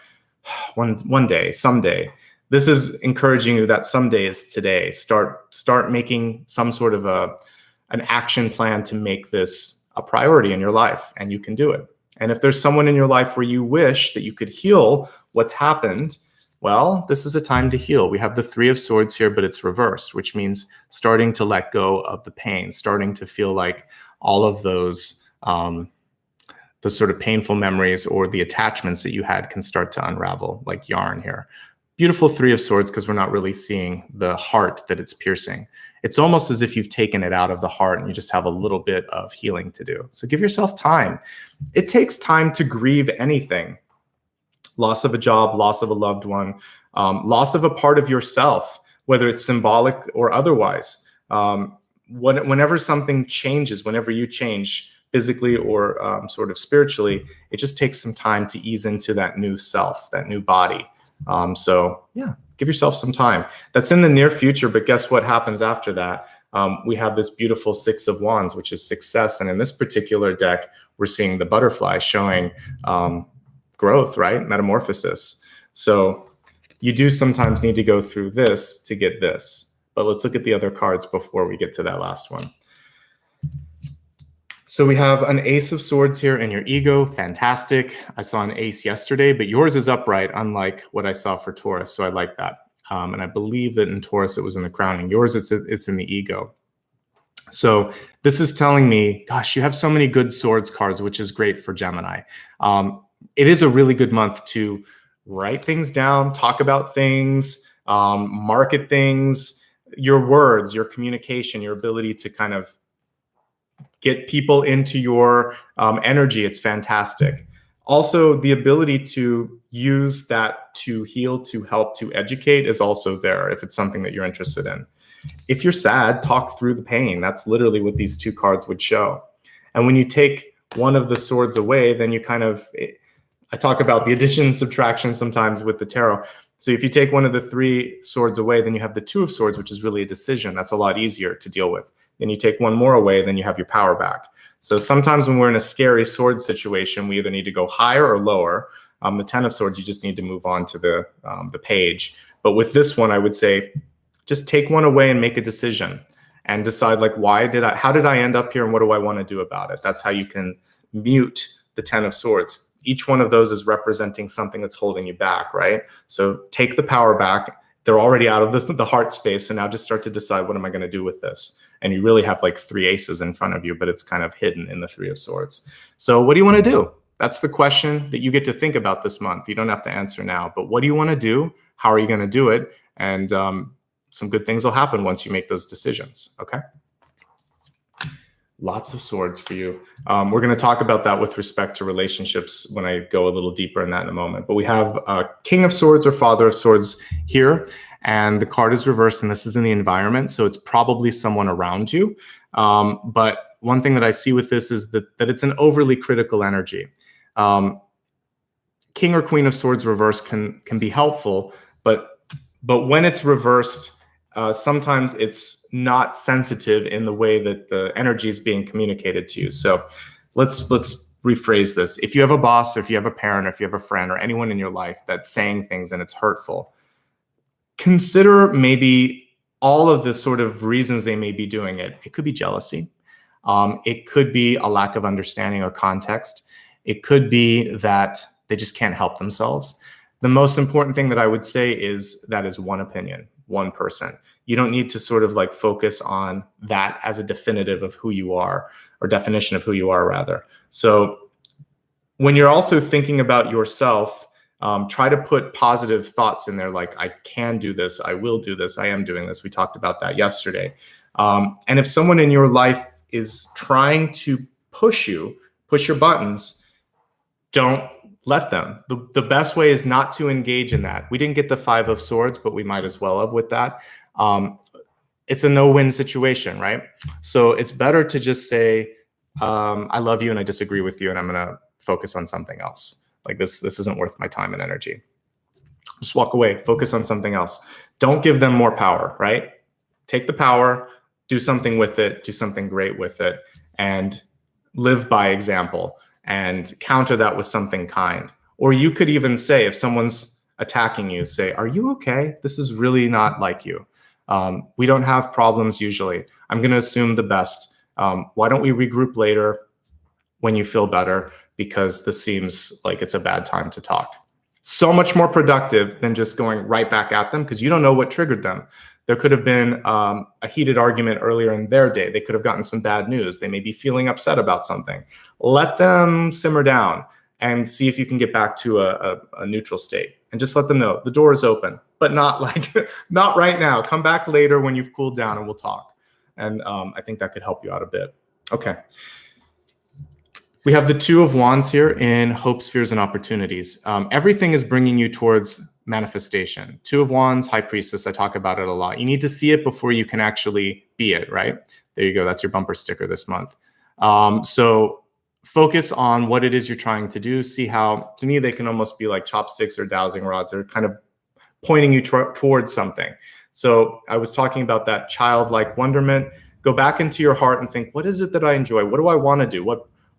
one day, someday, this is encouraging you that someday is today. Start making some sort of an action plan to make this a priority in your life, and you can do it. And if there's someone in your life where you wish that you could heal what's happened, well, this is a time to heal. We have the 3 of Swords here, but it's reversed, which means starting to let go of the pain, starting to feel like all of those the sort of painful memories or the attachments that you had can start to unravel like yarn here. Beautiful 3 of Swords, because we're not really seeing the heart that it's piercing. It's almost as if you've taken it out of the heart and you just have a little bit of healing to do. So give yourself time. It takes time to grieve anything. Loss of a job, loss of a loved one, loss of a part of yourself, whether it's symbolic or otherwise. whenever something changes, whenever you change physically or sort of spiritually, it just takes some time to ease into that new self, that new body. So yeah, give yourself some time. That's in the near future, but guess what happens after that? We have this beautiful Six of Wands, which is success. And in this particular deck, we're seeing the butterfly showing growth, right? Metamorphosis. So you do sometimes need to go through this to get this. But let's look at the other cards before we get to that last one. So we have an Ace of Swords here in your ego. Fantastic. I saw an ace yesterday, but yours is upright, unlike what I saw for Taurus. So I like that. And I believe that in Taurus, it was in the crowning. Yours, it's in the ego. So this is telling me, gosh, you have so many good swords cards, which is great for Gemini. It is a really good month to write things down, talk about things, market things, your words, your communication, your ability to kind of get people into your energy. It's fantastic. Also, the ability to use that to heal, to help, to educate is also there if it's something that you're interested in. If you're sad, talk through the pain. That's literally what these two cards would show. And when you take one of the swords away, then you kind of, I talk about the addition and subtraction sometimes with the tarot. So if you take one of the three swords away, then you have the Two of Swords, which is really a decision. That's a lot easier to deal with. Then you take one more away, then you have your power back. So sometimes when we're in a scary sword situation, we either need to go higher or lower. The Ten of Swords, you just need to move on to the page. But with this one, I would say, just take one away and make a decision and decide, like, how did I end up here and what do I want to do about it? That's how you can mute the Ten of Swords. Each one of those is representing something that's holding you back, right? So take the power back. They're already out of the heart space. So now just start to decide, what am I going to do with this? And you really have like three aces in front of you, but it's kind of hidden in the Three of Swords. So what do you want to do? That's the question that you get to think about this month. You don't have to answer now, but what do you want to do? How are you going to do it? And some good things will happen once you make those decisions, okay? Lots of swords for you. We're going to talk about that with respect to relationships when I go a little deeper in that in a moment. But we have King of Swords or Father of Swords here, and the card is reversed, and this is in the environment, so it's probably someone around you. But one thing that I see with this is that it's an overly critical energy. King or Queen of Swords reversed can be helpful, but when it's reversed, sometimes it's not sensitive in the way that the energy is being communicated to you. So let's rephrase this. If you have a boss, or if you have a parent, or if you have a friend, or anyone in your life that's saying things and it's hurtful, consider maybe all of the sort of reasons they may be doing it. It could be jealousy. It could be a lack of understanding or context. It could be that they just can't help themselves. The most important thing that I would say is that is one opinion, one person. You don't need to sort of like focus on that as a definitive of who you are, or definition of who you are rather. So when you're also thinking about yourself, try to put positive thoughts in there, like, I can do this, I will do this, I am doing this. We talked about that yesterday. And if someone in your life is trying to push your buttons, don't let them. The best way is not to engage in that. We didn't get the Five of Swords, but we might as well have with that. It's a no-win situation, right? So it's better to just say, I love you and I disagree with you, and I'm going to focus on something else. Like, this isn't worth my time and energy. Just walk away, focus on something else. Don't give them more power, right? Take the power, do something with it, do something great with it, and live by example, and counter that with something kind. Or you could even say, if someone's attacking you, say, are you okay? This is really not like you. We don't have problems usually. I'm going to assume the best. Why don't we regroup later when you feel better? Because this seems like it's a bad time to talk. So much more productive than just going right back at them, because you don't know what triggered them. There could have been a heated argument earlier in their day. They could have gotten some bad news. They may be feeling upset about something. Let them simmer down and see if you can get back to a neutral state. And just let them know the door is open, but not not right now. Come back later when you've cooled down and we'll talk. And I think that could help you out a bit. Okay. We have the Two of Wands here in hopes, fears, and opportunities. Everything is bringing you towards manifestation. Two of Wands, High Priestess, I talk about it a lot. You need to see it before you can actually be it, right? There you go. That's your bumper sticker this month. So focus on what it is you're trying to do. See how, to me, they can almost be like chopsticks or dowsing rods. They're kind of pointing you towards something. So I was talking about that childlike wonderment. Go back into your heart and think, what is it that I enjoy? What do I want to do?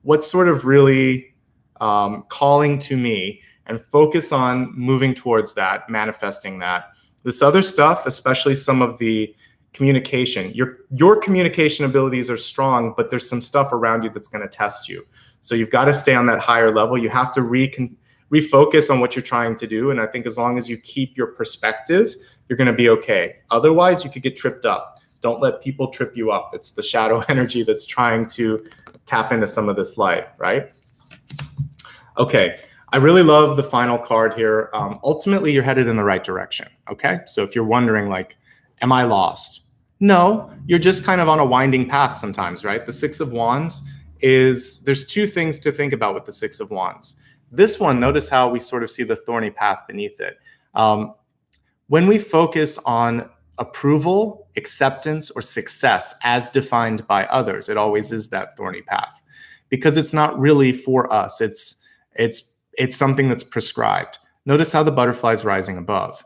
What's sort of really calling to me? And focus on moving towards that, manifesting that. This other stuff, especially some of the communication, your communication abilities are strong, but there's some stuff around you that's going to test you. So you've got to stay on that higher level. You have to refocus on what you're trying to do. And I think as long as you keep your perspective, you're going to be okay. Otherwise, you could get tripped up. Don't let people trip you up. It's the shadow energy that's trying to tap into some of this light, right? Okay. I really love the final card here. Ultimately, you're headed in the right direction, okay? So if you're wondering, like, am I lost? No, you're just kind of on a winding path sometimes, right? The Six of Wands there's two things to think about with the Six of Wands. This one, notice how we sort of see the thorny path beneath it. When we focus on approval, acceptance, or success as defined by others, it always is that thorny path because it's not really for us. It's something that's prescribed. Notice how the butterfly's rising above.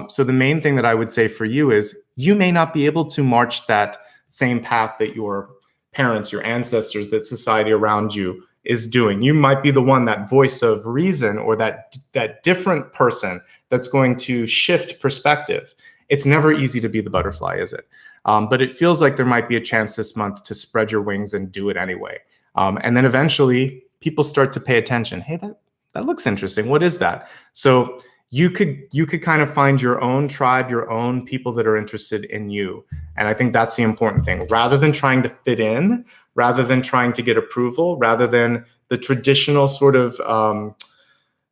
So the main thing that I would say for you is you may not be able to march that same path that your parents, your ancestors, that society around you is doing. You might be the one, that voice of reason, or that different person that's going to shift perspective. It's never easy to be the butterfly, is it? But it feels like there might be a chance this month to spread your wings and do it anyway. And then eventually people start to pay attention. Hey, that looks interesting. What is that? So you could kind of find your own tribe, your own people that are interested in you. And I think that's the important thing. Rather than trying to fit in, rather than trying to get approval, rather than the traditional sort of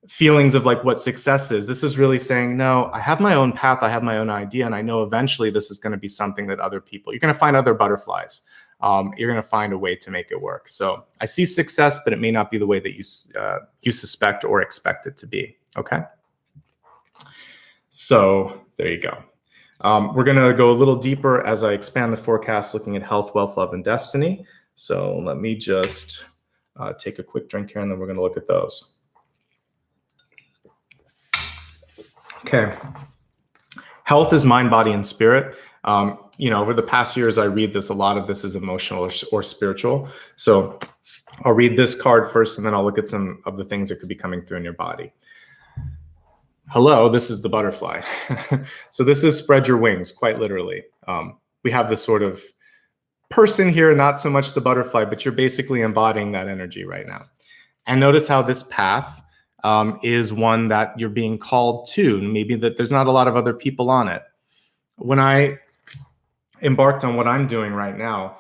feelings of like what success is, this is really saying, no, I have my own path, I have my own idea, and I know eventually this is going to be something that other people, you're going to find other butterflies. You're going to find a way to make it work. So I see success, but it may not be the way that you suspect or expect it to be. Okay. So there you go. We're going to go a little deeper as I expand the forecast, looking at health, wealth, love, and destiny. So let me just take a quick drink here, and then we're going to look at those. Okay. Health is mind, body, and spirit. Over the past years, I read this, a lot of this is emotional or spiritual. So I'll read this card first, and then I'll look at some of the things that could be coming through in your body. Hello, this is the butterfly. So this is spread your wings, quite literally. We have this sort of person here, not so much the butterfly, but you're basically embodying that energy right now. And notice how this path is one that you're being called to, maybe that there's not a lot of other people on it. When I embarked on what I'm doing right now,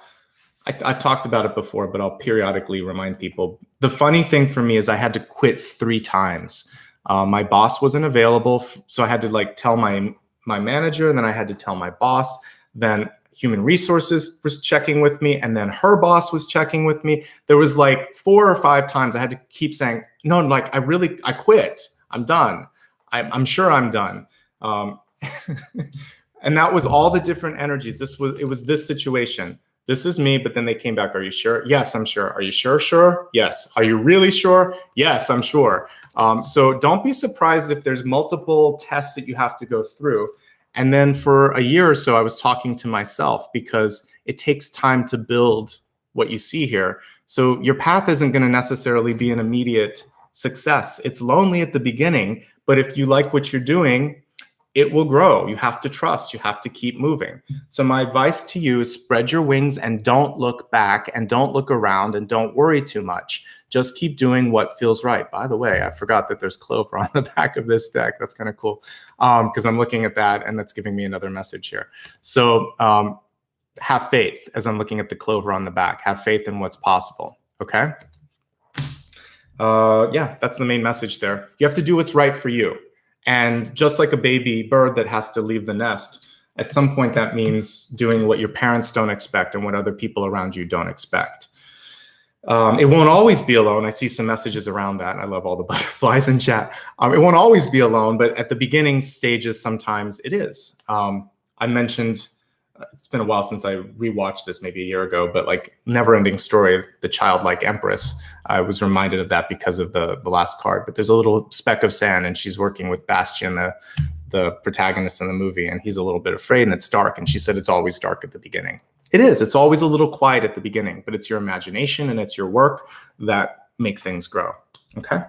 I've talked about it before, but I'll periodically remind people. The funny thing for me is I had to quit 3 times. My boss wasn't available, so I had to tell my manager, and then I had to tell my boss. Then human resources was checking with me, and then her boss was checking with me. There was 4 or 5 times I had to keep saying, no, I quit. I'm done. I'm sure I'm done. And that was all the different energies. It was this situation. This is me, but then they came back. Are you sure? Yes, I'm sure. Are you sure? Sure? Yes. Are you really sure? Yes, I'm sure. So don't be surprised if there's multiple tests that you have to go through. And then for a year or so, I was talking to myself because it takes time to build what you see here. So your path isn't going to necessarily be an immediate success. It's lonely at the beginning, but if you like what you're doing, it will grow. You have to trust. You have to keep moving. So my advice to you is spread your wings and don't look back and don't look around and don't worry too much. Just keep doing what feels right. By the way, I forgot that there's clover on the back of this deck. That's kind of cool because I'm looking at that and that's giving me another message here. So have faith as I'm looking at the clover on the back. Have faith in what's possible. Okay. Yeah, that's the main message there. You have to do what's right for you. And just like a baby bird that has to leave the nest, at some point that means doing what your parents don't expect and what other people around you don't expect. It won't always be alone. I see some messages around that. And I love all the butterflies in chat. It won't always be alone, but at the beginning stages, sometimes it is. I mentioned it's been a while since I rewatched this, maybe a year ago, but like Never-Ending Story, the childlike empress, I was reminded of that because of the last card. But there's a little speck of sand, and she's working with Bastian, the protagonist in the movie, and he's a little bit afraid, and it's dark. And she said it's always dark at the beginning. It is. It's always a little quiet at the beginning, but it's your imagination and it's your work that make things grow. Okay.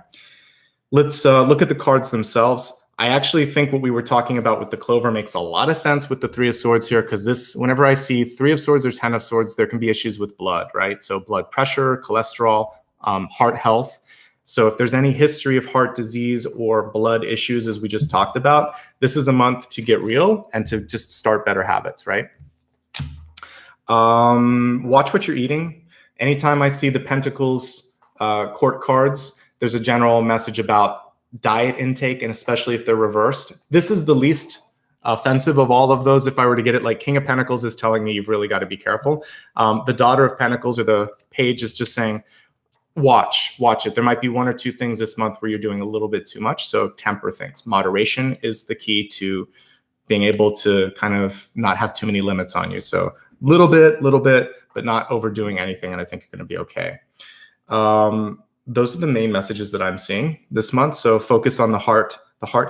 Let's look at the cards themselves. I actually think what we were talking about with the clover makes a lot of sense with the Three of Swords here, because this, whenever I see Three of Swords or Ten of Swords, there can be issues with blood, right? So blood pressure, cholesterol, heart health. So if there's any history of heart disease or blood issues, as we just talked about, this is a month to get real and to just start better habits, right? Watch what you're eating. Anytime I see the Pentacles court cards, there's a general message about diet intake, and especially if they're reversed. This is the least offensive of all of those. If I were to get it, like King of Pentacles is telling me you've really got to be careful. The Daughter of Pentacles or the Page is just saying, watch it. There might be one or two things this month where you're doing a little bit too much. So temper things. Moderation is the key to being able to kind of not have too many limits on you. So little bit, but not overdoing anything. And I think you're going to be okay. Those are the main messages that I'm seeing this month. So focus on the heart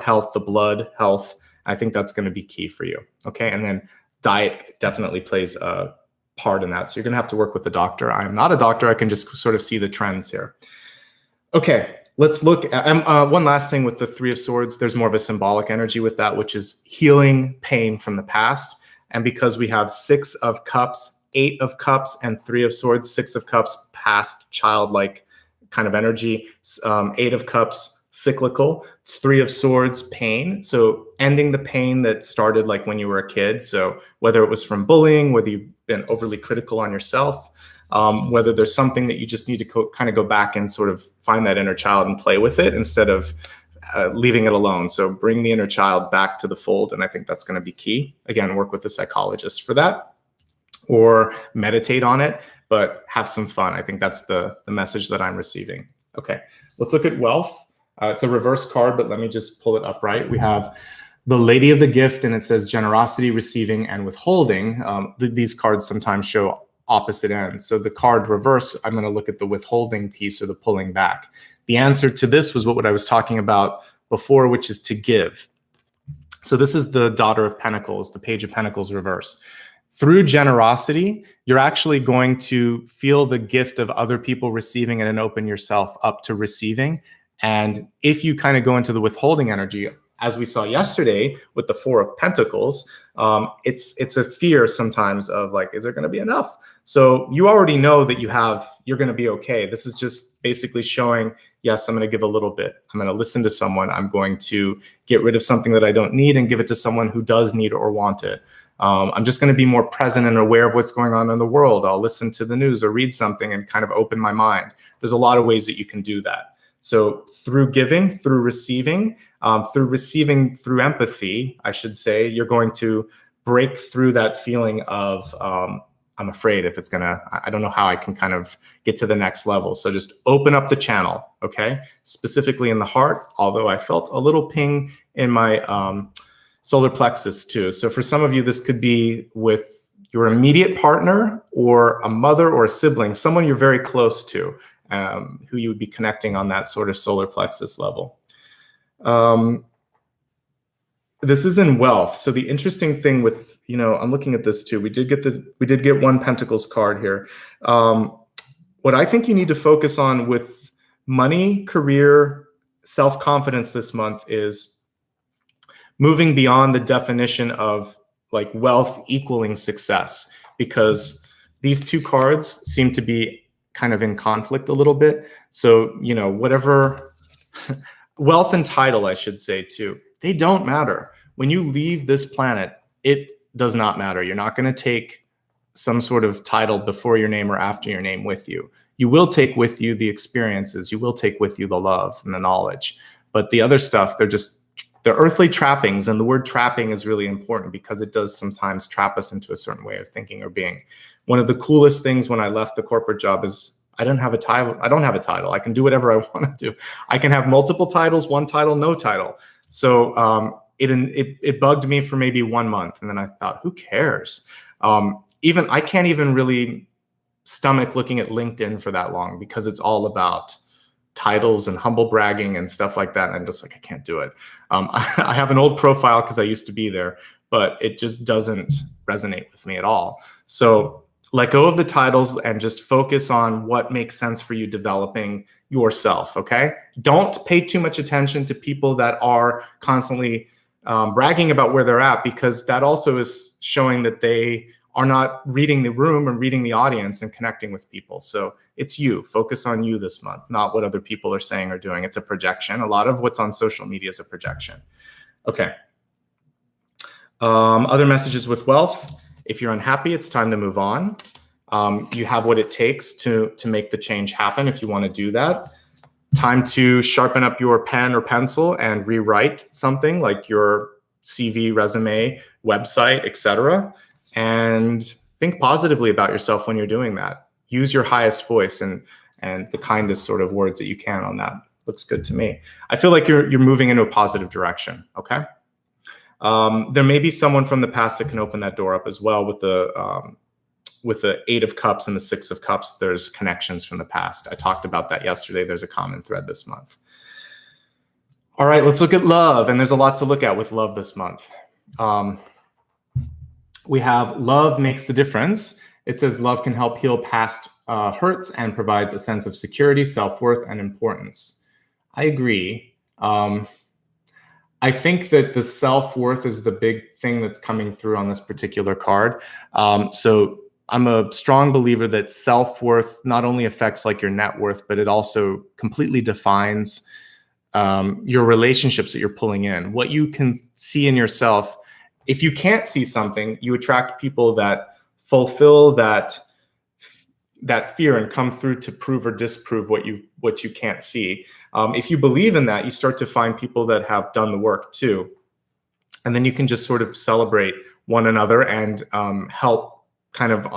health, the blood health. I think that's going to be key for you. Okay. And then diet definitely plays a part in that. So you're going to have to work with a doctor. I'm not a doctor. I can just sort of see the trends here. Okay. Let's look at one last thing with the Three of Swords. There's more of a symbolic energy with that, which is healing pain from the past. And because we have Six of Cups, Eight of Cups, and Three of Swords, Six of Cups, past childlike kind of energy, Eight of Cups, cyclical, Three of Swords, pain. So ending the pain that started like when you were a kid. So whether it was from bullying, whether you've been overly critical on yourself, whether there's something that you just need to kind of go back and sort of find that inner child and play with it instead of leaving it alone. So bring the inner child back to the fold. And I think that's going to be key. Again, work with a psychologist for that or meditate on it, but have some fun. I think that's the message that I'm receiving. Okay, let's look at wealth. It's a reverse card, but let me just pull it upright. We have the Lady of the Gift, and it says generosity, receiving, and withholding. These cards sometimes show opposite ends. So the card reverse, I'm going to look at the withholding piece or the pulling back. The answer to this was what I was talking about before, which is to give. So this is the Daughter of Pentacles, the Page of Pentacles reverse. Through generosity, you're actually going to feel the gift of other people receiving it and open yourself up to receiving. And if you kind of go into the withholding energy, as we saw yesterday with the Four of Pentacles, it's a fear sometimes of like, is there going to be enough? So you already know that you're going to be okay. This is just basically showing, yes, I'm going to give a little bit. I'm going to listen to someone. I'm going to get rid of something that I don't need and give it to someone who does need or want it. I'm just going to be more present and aware of what's going on in the world. I'll listen to the news or read something and kind of open my mind. There's a lot of ways that you can do that. So through giving, through receiving, through empathy, I should say, you're going to break through that feeling of, I'm afraid if it's I don't know how I can kind of get to the next level. So just open up the channel, okay? Specifically in the heart, although I felt a little ping in my solar plexus too. So for some of you, this could be with your immediate partner or a mother or a sibling, someone you're very close to, who you would be connecting on that sort of solar plexus level. This is in wealth. So the interesting thing with, I'm looking at this too. We did get one Pentacles card here. What I think you need to focus on with money, career, self-confidence this month is moving beyond the definition of like wealth equaling success, because these two cards seem to be kind of in conflict a little bit. So, whatever wealth and title, I should say too, they don't matter. When you leave this planet, it does not matter. You're not going to take some sort of title before your name or after your name with you. You will take with you the experiences. You will take with you the love and the knowledge. But the other stuff, they're earthly trappings. And the word trapping is really important because it does sometimes trap us into a certain way of thinking or being. One of the coolest things when I left the corporate job is I don't have a title. I can do whatever I want to do. I can have multiple titles, one title, no title. So it bugged me for maybe 1 month. And then I thought, who cares? Even I can't even really stomach looking at LinkedIn for that long because it's all about titles and humble bragging and stuff like that. And I'm just like, I can't do it. I have an old profile because I used to be there, but it just doesn't resonate with me at all. So let go of the titles and just focus on what makes sense for you developing yourself, okay? Don't pay too much attention to people that are constantly bragging about where they're at, because that also is showing that they are not reading the room and reading the audience and connecting with people. So it's you. Focus on you this month, not what other people are saying or doing. It's a projection. A lot of what's on social media is a projection. Okay. Other messages with wealth. If you're unhappy, it's time to move on. You have what it takes to make the change happen if you want to do that. Time to sharpen up your pen or pencil and rewrite something like your CV, resume, website, etc. And think positively about yourself when you're doing that. Use your highest voice and the kindest sort of words that you can on that. Looks good to me. I feel like you're moving into a positive direction, okay? There may be someone from the past that can open that door up as well. With the 8 of Cups and the 6 of Cups, there's connections from the past. I talked about that yesterday. There's a common thread this month. All right, let's look at love. And there's a lot to look at with love this month. We have love makes the difference. It says love can help heal past hurts and provides a sense of security, self-worth, and importance. I agree. I think that the self-worth is the big thing that's coming through on this particular card. So I'm a strong believer that self-worth not only affects like your net worth, but it also completely defines your relationships that you're pulling in. What you can see in yourself. If you can't see something, you attract people that fulfill that fear and come through to prove or disprove what you can't see. If you believe in that, you start to find people that have done the work too. And then you can just sort of celebrate one another and help kind of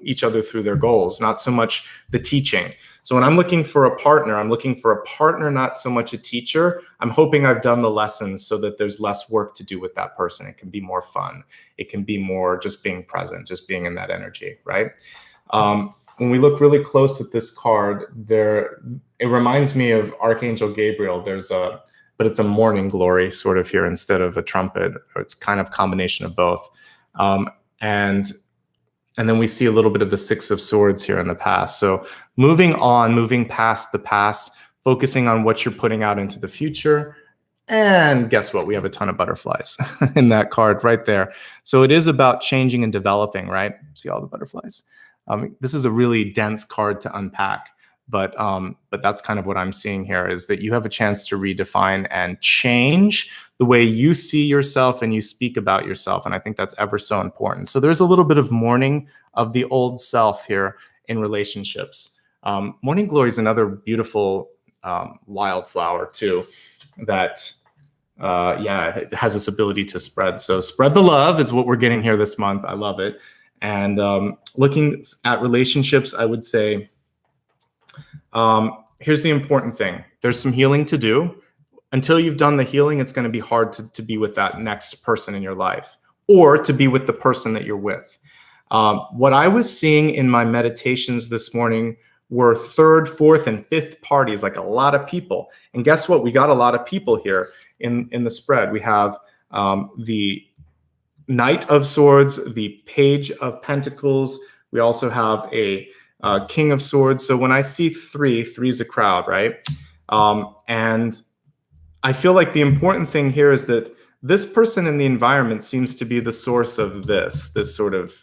each other through their goals, not so much the teaching. So when I'm looking for a partner, I'm looking for a partner, not so much a teacher. I'm hoping I've done the lessons so that there's less work to do with that person. It can be more fun. It can be more just being present, just being in that energy, right? When we look really close at this card, it reminds me of Archangel Gabriel. But it's a morning glory sort of here instead of a trumpet. It's kind of a combination of both. And then we see a little bit of the 6 of Swords here in the past. So moving on, moving past the past, focusing on what you're putting out into the future. And guess what? We have a ton of butterflies in that card right there. So it is about changing and developing, right? See all the butterflies. This is a really dense card to unpack, but that's kind of what I'm seeing here, is that you have a chance to redefine and change the way you see yourself and you speak about yourself. And I think that's ever so important. So there's a little bit of mourning of the old self here in relationships. Morning glory is another beautiful wildflower too, that it has this ability to spread. So spread the love is what we're getting here this month. I love it. And looking at relationships, I would say, here's the important thing. There's some healing to do. Until you've done the healing, it's going to be hard to be with that next person in your life, or to be with the person that you're with. What I was seeing in my meditations this morning were 3rd, 4th, and 5th parties, like a lot of people. And guess what? We got a lot of people here in the spread. We have the Knight of Swords, the Page of Pentacles. We also have a King of Swords. So when I see 3 is a crowd, right? And I feel like the important thing here is that this person in the environment seems to be the source of this sort of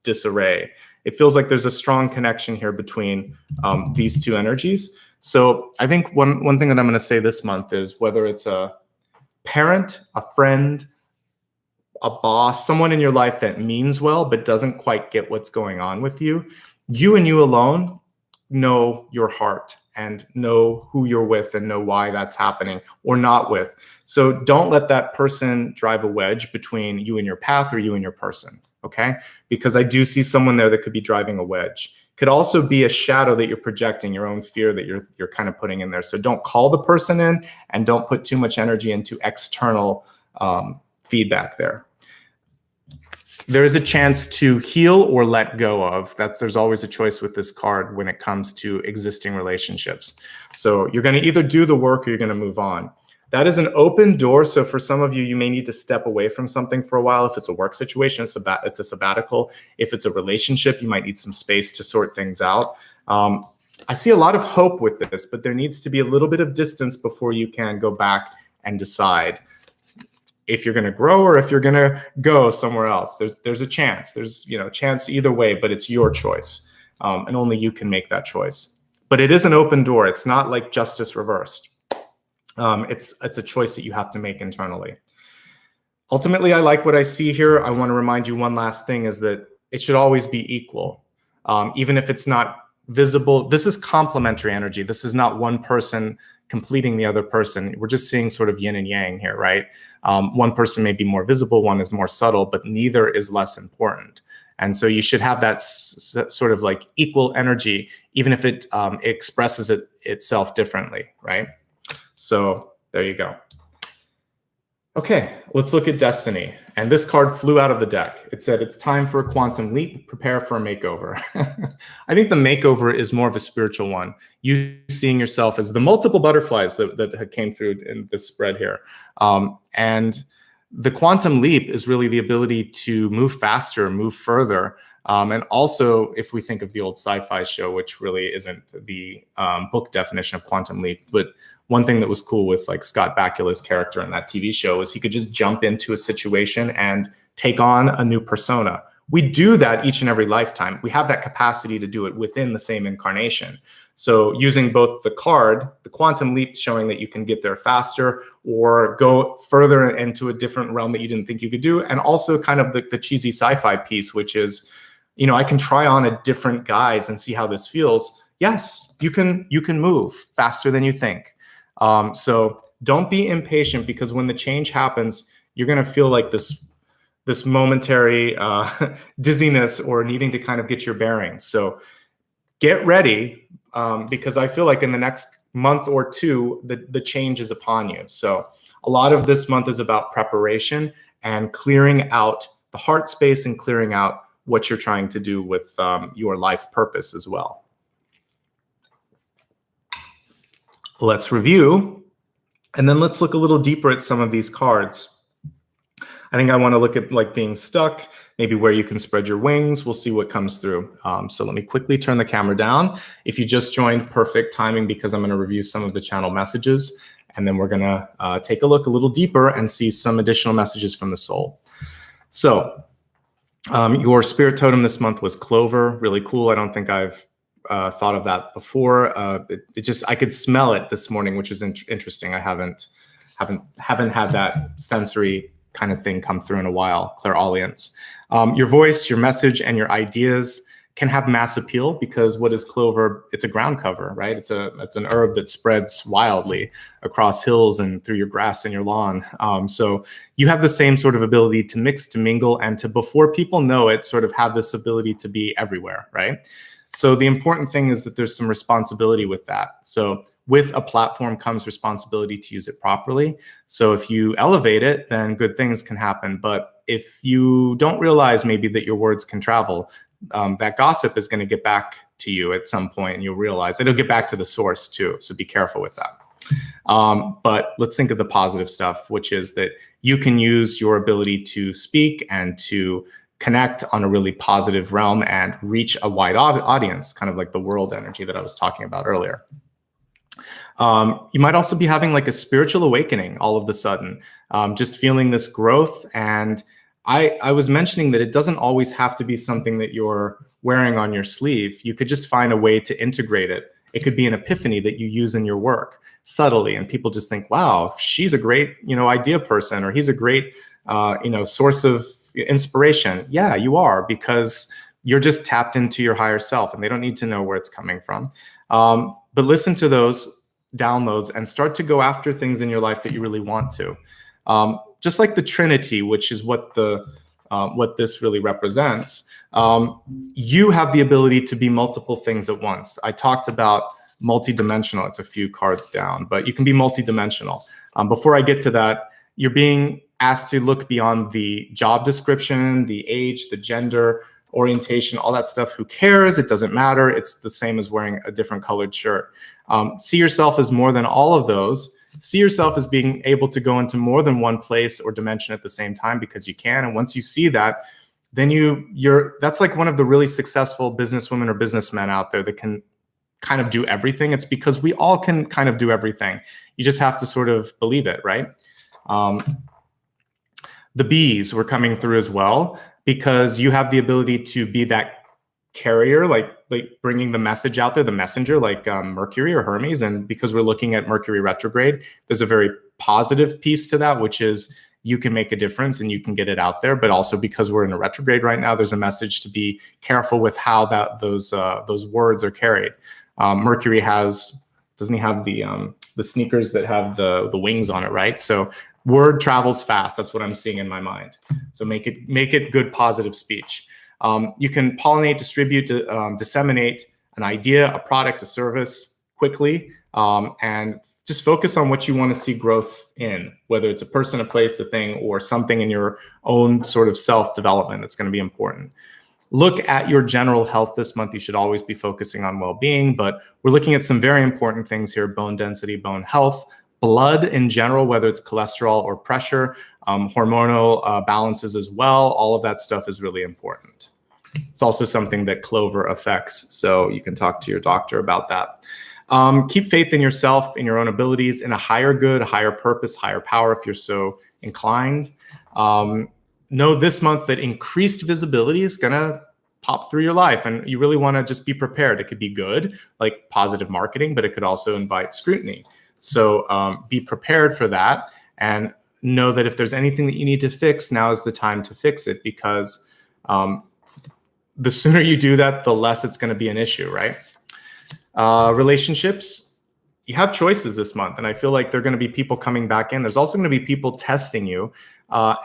disarray. It feels like there's a strong connection here between these two energies. So I think one thing that I'm going to say this month is, whether it's a parent, a friend, a boss, someone in your life that means well but doesn't quite get what's going on with you, you and you alone know your heart and know who you're with and know why that's happening or not with. So don't let that person drive a wedge between you and your path, or you and your person, okay? Because I do see someone there that could be driving a wedge. Could also be a shadow that you're projecting, your own fear that you're kind of putting in there. So don't call the person in, and don't put too much energy into external feedback there. There is a chance to heal or let go of. There's always a choice with this card when it comes to existing relationships. So you're going to either do the work or you're going to move on. That is an open door. So for some of you, you may need to step away from something for a while. If it's a work situation, it's a sabbatical. If it's a relationship, you might need some space to sort things out. I see a lot of hope with this, but there needs to be a little bit of distance before you can go back and decide if you're going to grow or if you're going to go somewhere else. There's a chance. There's chance either way, but it's your choice, and only you can make that choice. But it is an open door. It's not like justice reversed. It's a choice that you have to make internally. Ultimately, I like what I see here. I want to remind you one last thing is that it should always be equal, even if it's not visible. This is complementary energy. This is not one person completing the other person. We're just seeing sort of yin and yang here, right? One person may be more visible, one is more subtle, but neither is less important. And so you should have that sort of like equal energy, even if it expresses itself differently, right? So there you go. Okay, let's look at destiny. And this card flew out of the deck. It said, it's time for a quantum leap, prepare for a makeover. I think the makeover is more of a spiritual one. You seeing yourself as the multiple butterflies that came through in this spread here. And the quantum leap is really the ability to move faster, move further. And also, if we think of the old sci-fi show, which really isn't the book definition of quantum leap, but one thing that was cool with like Scott Bakula's character in that TV show is he could just jump into a situation and take on a new persona. We do that each and every lifetime. We have that capacity to do it within the same incarnation. So using both the card, the quantum leap showing that you can get there faster or go further into a different realm that you didn't think you could do. And also kind of the cheesy sci-fi piece, which is, I can try on a different guise and see how this feels. Yes, you can move faster than you think. So don't be impatient, because when the change happens, you're going to feel like this momentary dizziness or needing to kind of get your bearings. So get ready, because I feel like in the next month or two, the change is upon you. So a lot of this month is about preparation and clearing out the heart space and clearing out what you're trying to do with your life purpose as well. Let's review, and then let's look a little deeper at some of these cards. I think I want to look at like being stuck, maybe where you can spread your wings. We'll see what comes through. So let me quickly turn the camera down. If you just joined, perfect timing, because I'm going to review some of the channel messages, and then we're going to take a look a little deeper and see some additional messages from the soul. So your spirit totem this month was clover. Really cool. I don't think I've thought of that before. I could smell it this morning, which is interesting. I haven't had that sensory kind of thing come through in a while. Clairaudience. Your voice, your message, and your ideas can have mass appeal, because what is clover? It's a ground cover, right? It's an herb that spreads wildly across hills and through your grass and your lawn. So you have the same sort of ability to mix, to mingle, and to, before people know it, sort of have this ability to be everywhere, right? So the important thing is that there's some responsibility with that. So with a platform comes responsibility to use it properly. So if you elevate it, then good things can happen. But if you don't realize maybe that your words can travel, that gossip is going to get back to you at some point, and you'll realize it'll get back to the source too. So be careful with that. But let's think of the positive stuff, which is that you can use your ability to speak and to connect on a really positive realm and reach a wide audience, kind of like the world energy that I was talking about earlier. You might also be having like a spiritual awakening all of a sudden, just feeling this growth. And I was mentioning that it doesn't always have to be something that you're wearing on your sleeve. You could just find a way to integrate it. It could be an epiphany that you use in your work subtly, and people just think, wow, she's a great, idea person, or he's a great, source of inspiration. Yeah, you are, because you're just tapped into your higher self, and they don't need to know where it's coming from. But listen to those downloads and start to go after things in your life that you really want to. Just like the Trinity, which is what this really represents. You have the ability to be multiple things at once. I talked about multidimensional. It's a few cards down, but you can be multidimensional. Before I get to that, you're being asked to look beyond the job description, the age, the gender, orientation, all that stuff. Who cares? It doesn't matter. It's the same as wearing a different colored shirt. See yourself as more than all of those. See yourself as being able to go into more than one place or dimension at the same time, because you can. And once you see that, then that's like one of the really successful businesswomen or businessmen out there that can kind of do everything. It's because we all can kind of do everything. You just have to sort of believe it, right? The bees were coming through as well, because you have the ability to be that carrier, like bringing the message out there, the messenger, like Mercury or Hermes. And because we're looking at Mercury retrograde, there's a very positive piece to that, which is you can make a difference and you can get it out there. But also because we're in a retrograde right now, there's a message to be careful with how those words are carried. Mercury doesn't he have the sneakers that have the wings on it, right? So word travels fast. That's what I'm seeing in my mind. So make it good, positive speech. You can pollinate, distribute, disseminate an idea, a product, a service quickly, and just focus on what you want to see growth in, whether it's a person, a place, a thing, or something in your own sort of self-development that's going to be important. Look at your general health this month. You should always be focusing on well-being, but we're looking at some very important things here: bone density, bone health, blood in general, whether it's cholesterol or pressure, hormonal balances as well. All of that stuff is really important. It's also something that clover affects, so you can talk to your doctor about that. Keep faith in yourself, in your own abilities, in a higher good, higher purpose, higher power if you're so inclined. Know this month that increased visibility is going to pop through your life, and you really want to just be prepared. It could be good, like positive marketing, but it could also invite scrutiny. So be prepared for that, and know that if there's anything that you need to fix, now is the time to fix it, because the sooner you do that, the less it's going to be an issue, right? Relationships, you have choices this month, and I feel like there are going to be people coming back in. There's also going to be people testing you,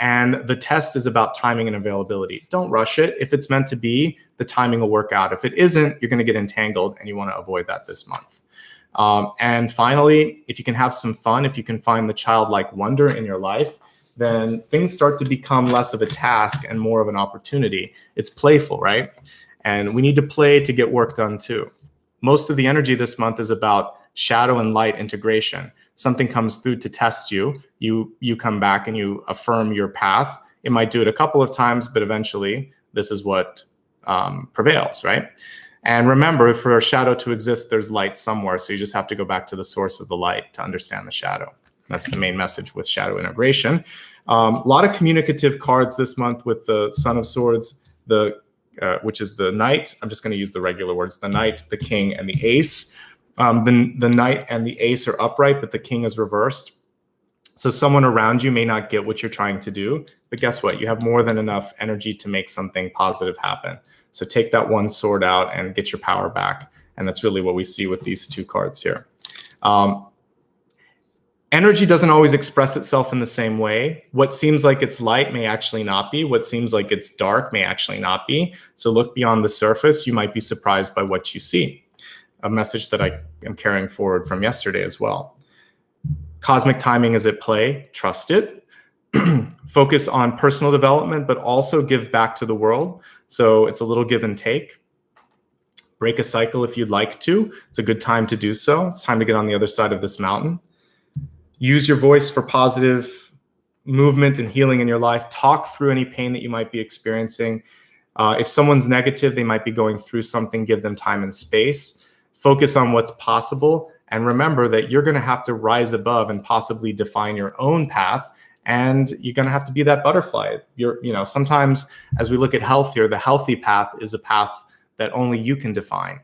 and the test is about timing and availability. Don't rush it. If it's meant to be, the timing will work out. If it isn't, you're going to get entangled, and you want to avoid that this month. And finally, if you can have some fun, if you can find the childlike wonder in your life, then things start to become less of a task and more of an opportunity. It's playful, right? And we need to play to get work done too. Most of the energy this month is about shadow and light integration. Something comes through to test you. You come back and you affirm your path. It might do it a couple of times, but eventually this is what prevails, right? And remember, for a shadow to exist, there's light somewhere. So you just have to go back to the source of the light to understand the shadow. That's the main message with shadow integration. A lot of communicative cards this month with the Son of Swords, which is the Knight. I'm just going to use the regular words: the Knight, the King, and the Ace. The Knight and the Ace are upright, but the King is reversed. So someone around you may not get what you're trying to do, but guess what? You have more than enough energy to make something positive happen. So take that one sword out and get your power back. And that's really what we see with these two cards here. Energy doesn't always express itself in the same way. What seems like it's light may actually not be. What seems like it's dark may actually not be. So look beyond the surface. You might be surprised by what you see. A message that I am carrying forward from yesterday as well. Cosmic timing is at play. Trust it. Focus on personal development, but also give back to the world. So it's a little give and take. Break a cycle if you'd like to. It's a good time to do so. It's time to get on the other side of this mountain. Use your voice for positive movement and healing in your life. Talk through any pain that you might be experiencing. If someone's negative, they might be going through something. Give them time and space. Focus on what's possible. And remember that you're going to have to rise above and possibly define your own path. And you're going to have to be that butterfly. Sometimes as we look at health here, the healthy path is a path that only you can define.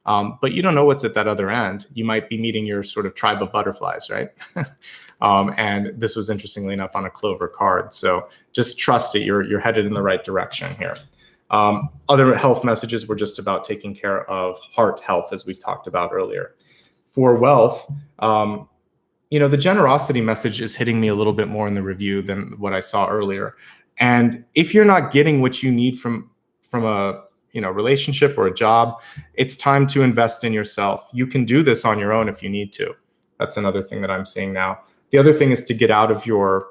But you don't know what's at that other end. You might be meeting your sort of tribe of butterflies, right? And this was, interestingly enough, on a clover card. So just trust it. You're headed in the right direction here. Other health messages were just about taking care of heart health, as we talked about earlier. For wealth, the generosity message is hitting me a little bit more in the review than what I saw earlier. And if you're not getting what you need from a relationship or a job, it's time to invest in yourself. You can do this on your own if you need to. That's another thing that I'm seeing now. The other thing is to get out of your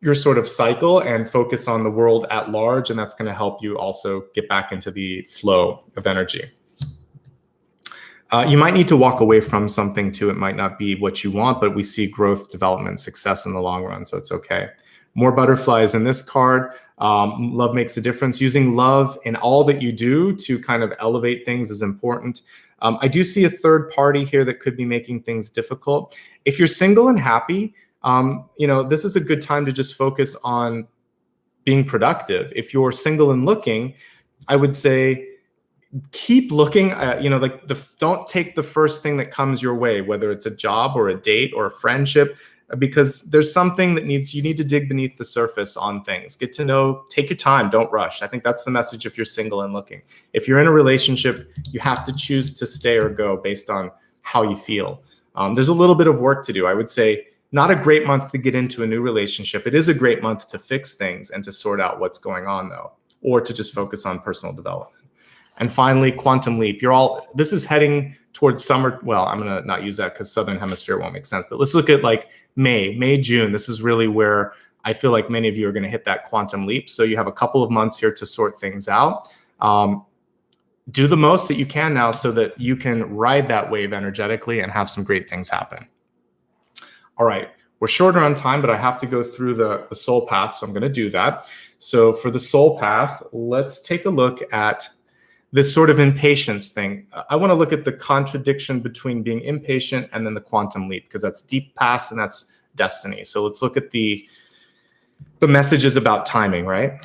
your sort of cycle and focus on the world at large, and that's going to help you also get back into the flow of energy. You might need to walk away from something too. It might not be what you want, but we see growth, development, success in the long run, so it's okay. More butterflies in this card. Love makes a difference. Using love in all that you do to kind of elevate things is important. I do see a third party here that could be making things difficult. If you're single and happy, this is a good time to just focus on being productive. If you're single and looking, I would say keep looking. Don't take the first thing that comes your way, whether it's a job or a date or a friendship, because there's something that you need to dig beneath the surface on things. Get to know, take your time, don't rush. I think that's the message if you're single and looking. If you're in a relationship, you have to choose to stay or go based on how you feel. There's a little bit of work to do. I would say not a great month to get into a new relationship. It is a great month to fix things and to sort out what's going on though, or to just focus on personal development. And finally, quantum leap. This is heading towards summer. Well, I'm going to not use that because Southern Hemisphere won't make sense. But let's look at like May, June. This is really where I feel like many of you are going to hit that quantum leap. So you have a couple of months here to sort things out. Do the most that you can now so that you can ride that wave energetically and have some great things happen. All right. We're shorter on time, but I have to go through the soul path. So I'm going to do that. So for the soul path, let's take a look at this sort of impatience thing. I want to look at the contradiction between being impatient and then the quantum leap, because that's deep past and that's destiny. So let's look at the messages about timing, right?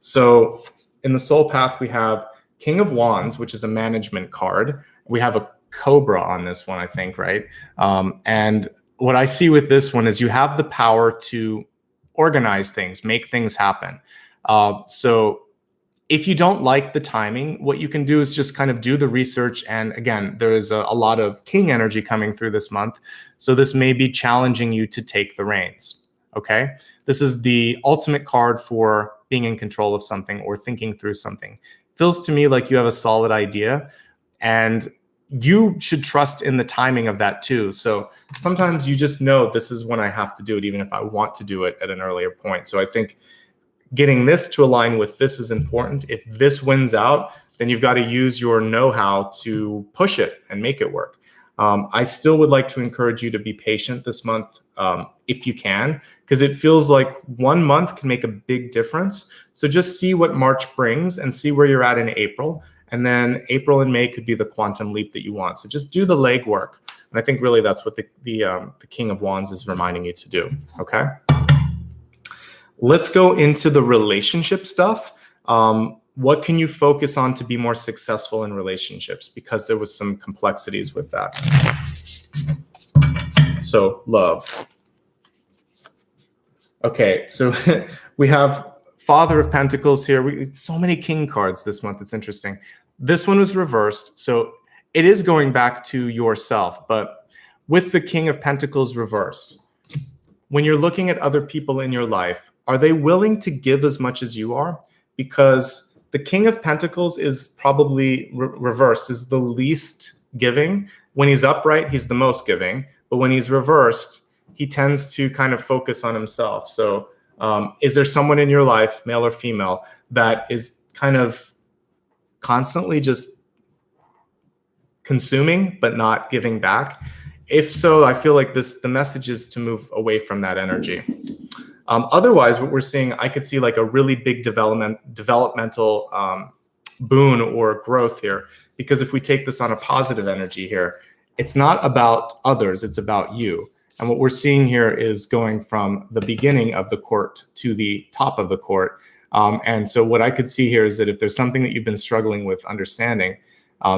So in the soul path, we have King of Wands, which is a management card. We have a Cobra on this one, I think, right? And what I see with this one is you have the power to organize things, make things happen. So if you don't like the timing, what you can do is just kind of do the research. And again, there is a lot of king energy coming through this month. So this may be challenging you to take the reins. Okay. This is the ultimate card for being in control of something or thinking through something. Feels to me like you have a solid idea and you should trust in the timing of that too. So sometimes you just know this is when I have to do it, even if I want to do it at an earlier point. So I think getting this to align with this is important. If this wins out, then you've got to use your know-how to push it and make it work. I still would like to encourage you to be patient this month if you can, because it feels like 1 month can make a big difference. So just see what March brings and see where you're at in April. And then April and May could be the quantum leap that you want. So just do the legwork. And I think really that's what the King of Wands is reminding you to do, okay? Let's go into the relationship stuff. What can you focus on to be more successful in relationships? Because there was some complexities with that. So love. Okay, so we have Father of Pentacles here. So many king cards this month. It's interesting. This one was reversed. So it is going back to yourself, but with the King of Pentacles reversed, when you're looking at other people in your life, are they willing to give as much as you are? Because the King of Pentacles is probably reversed, is the least giving. When he's upright, he's the most giving. But when he's reversed, he tends to kind of focus on himself. So is there someone in your life, male or female, that is kind of constantly just consuming but not giving back? If so, I feel like the message is to move away from that energy. Otherwise, what we're seeing, I could see like a really big developmental boon or growth here. Because if we take this on a positive energy here, it's not about others, it's about you. And what we're seeing here is going from the beginning of the court to the top of the court. And so what I could see here is that if there's something that you've been struggling with understanding,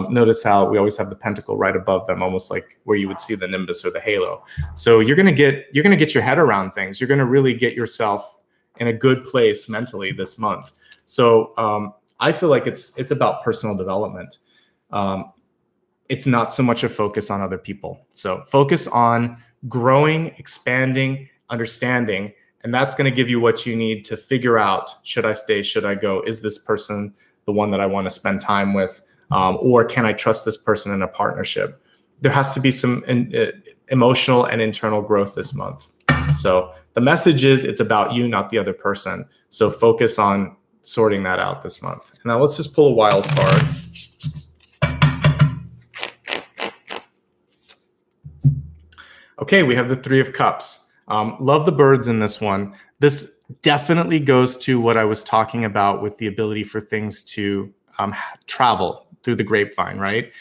notice how we always have the pentacle right above them, almost like where you would see the nimbus or the halo. So you're gonna get your head around things. You're gonna really get yourself in a good place mentally this month. So I feel like it's about personal development. It's not so much a focus on other people. So focus on growing, expanding, understanding, and that's going to give you what you need to figure out, should I stay, should I go? Is this person the one that I want to spend time with? Or can I trust this person in a partnership? There has to be some emotional and internal growth this month. So the message is it's about you, not the other person. So focus on sorting that out this month. And now let's just pull a wild card. Okay, we have the Three of Cups. Love the birds in this one. This definitely goes to what I was talking about with the ability for things to travel through the grapevine, right?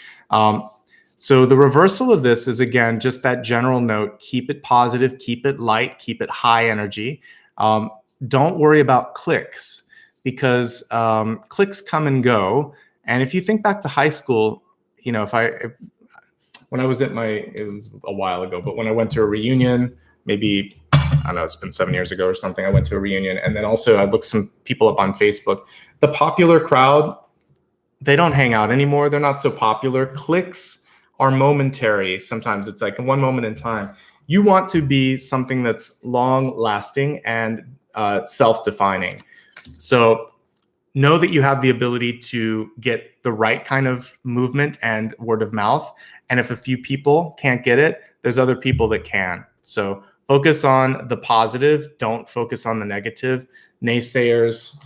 So the reversal of this is, again, just that general note: keep it positive, keep it light, keep it high energy. Don't worry about clicks, because clicks come and go. And if you think back to high school, you know, when I was at it was a while ago, but when I went to a reunion, maybe, I don't know, it's been 7 years ago or something, I went to a reunion. And then also I looked some people up on Facebook. The popular crowd, they don't hang out anymore. They're not so popular. Clicks are momentary. Sometimes it's like one moment in time. You want to be something that's long lasting and self-defining. So know that you have the ability to get the right kind of movement and word of mouth. And if a few people can't get it, there's other people that can. So focus on the positive. Don't focus on the negative. Naysayers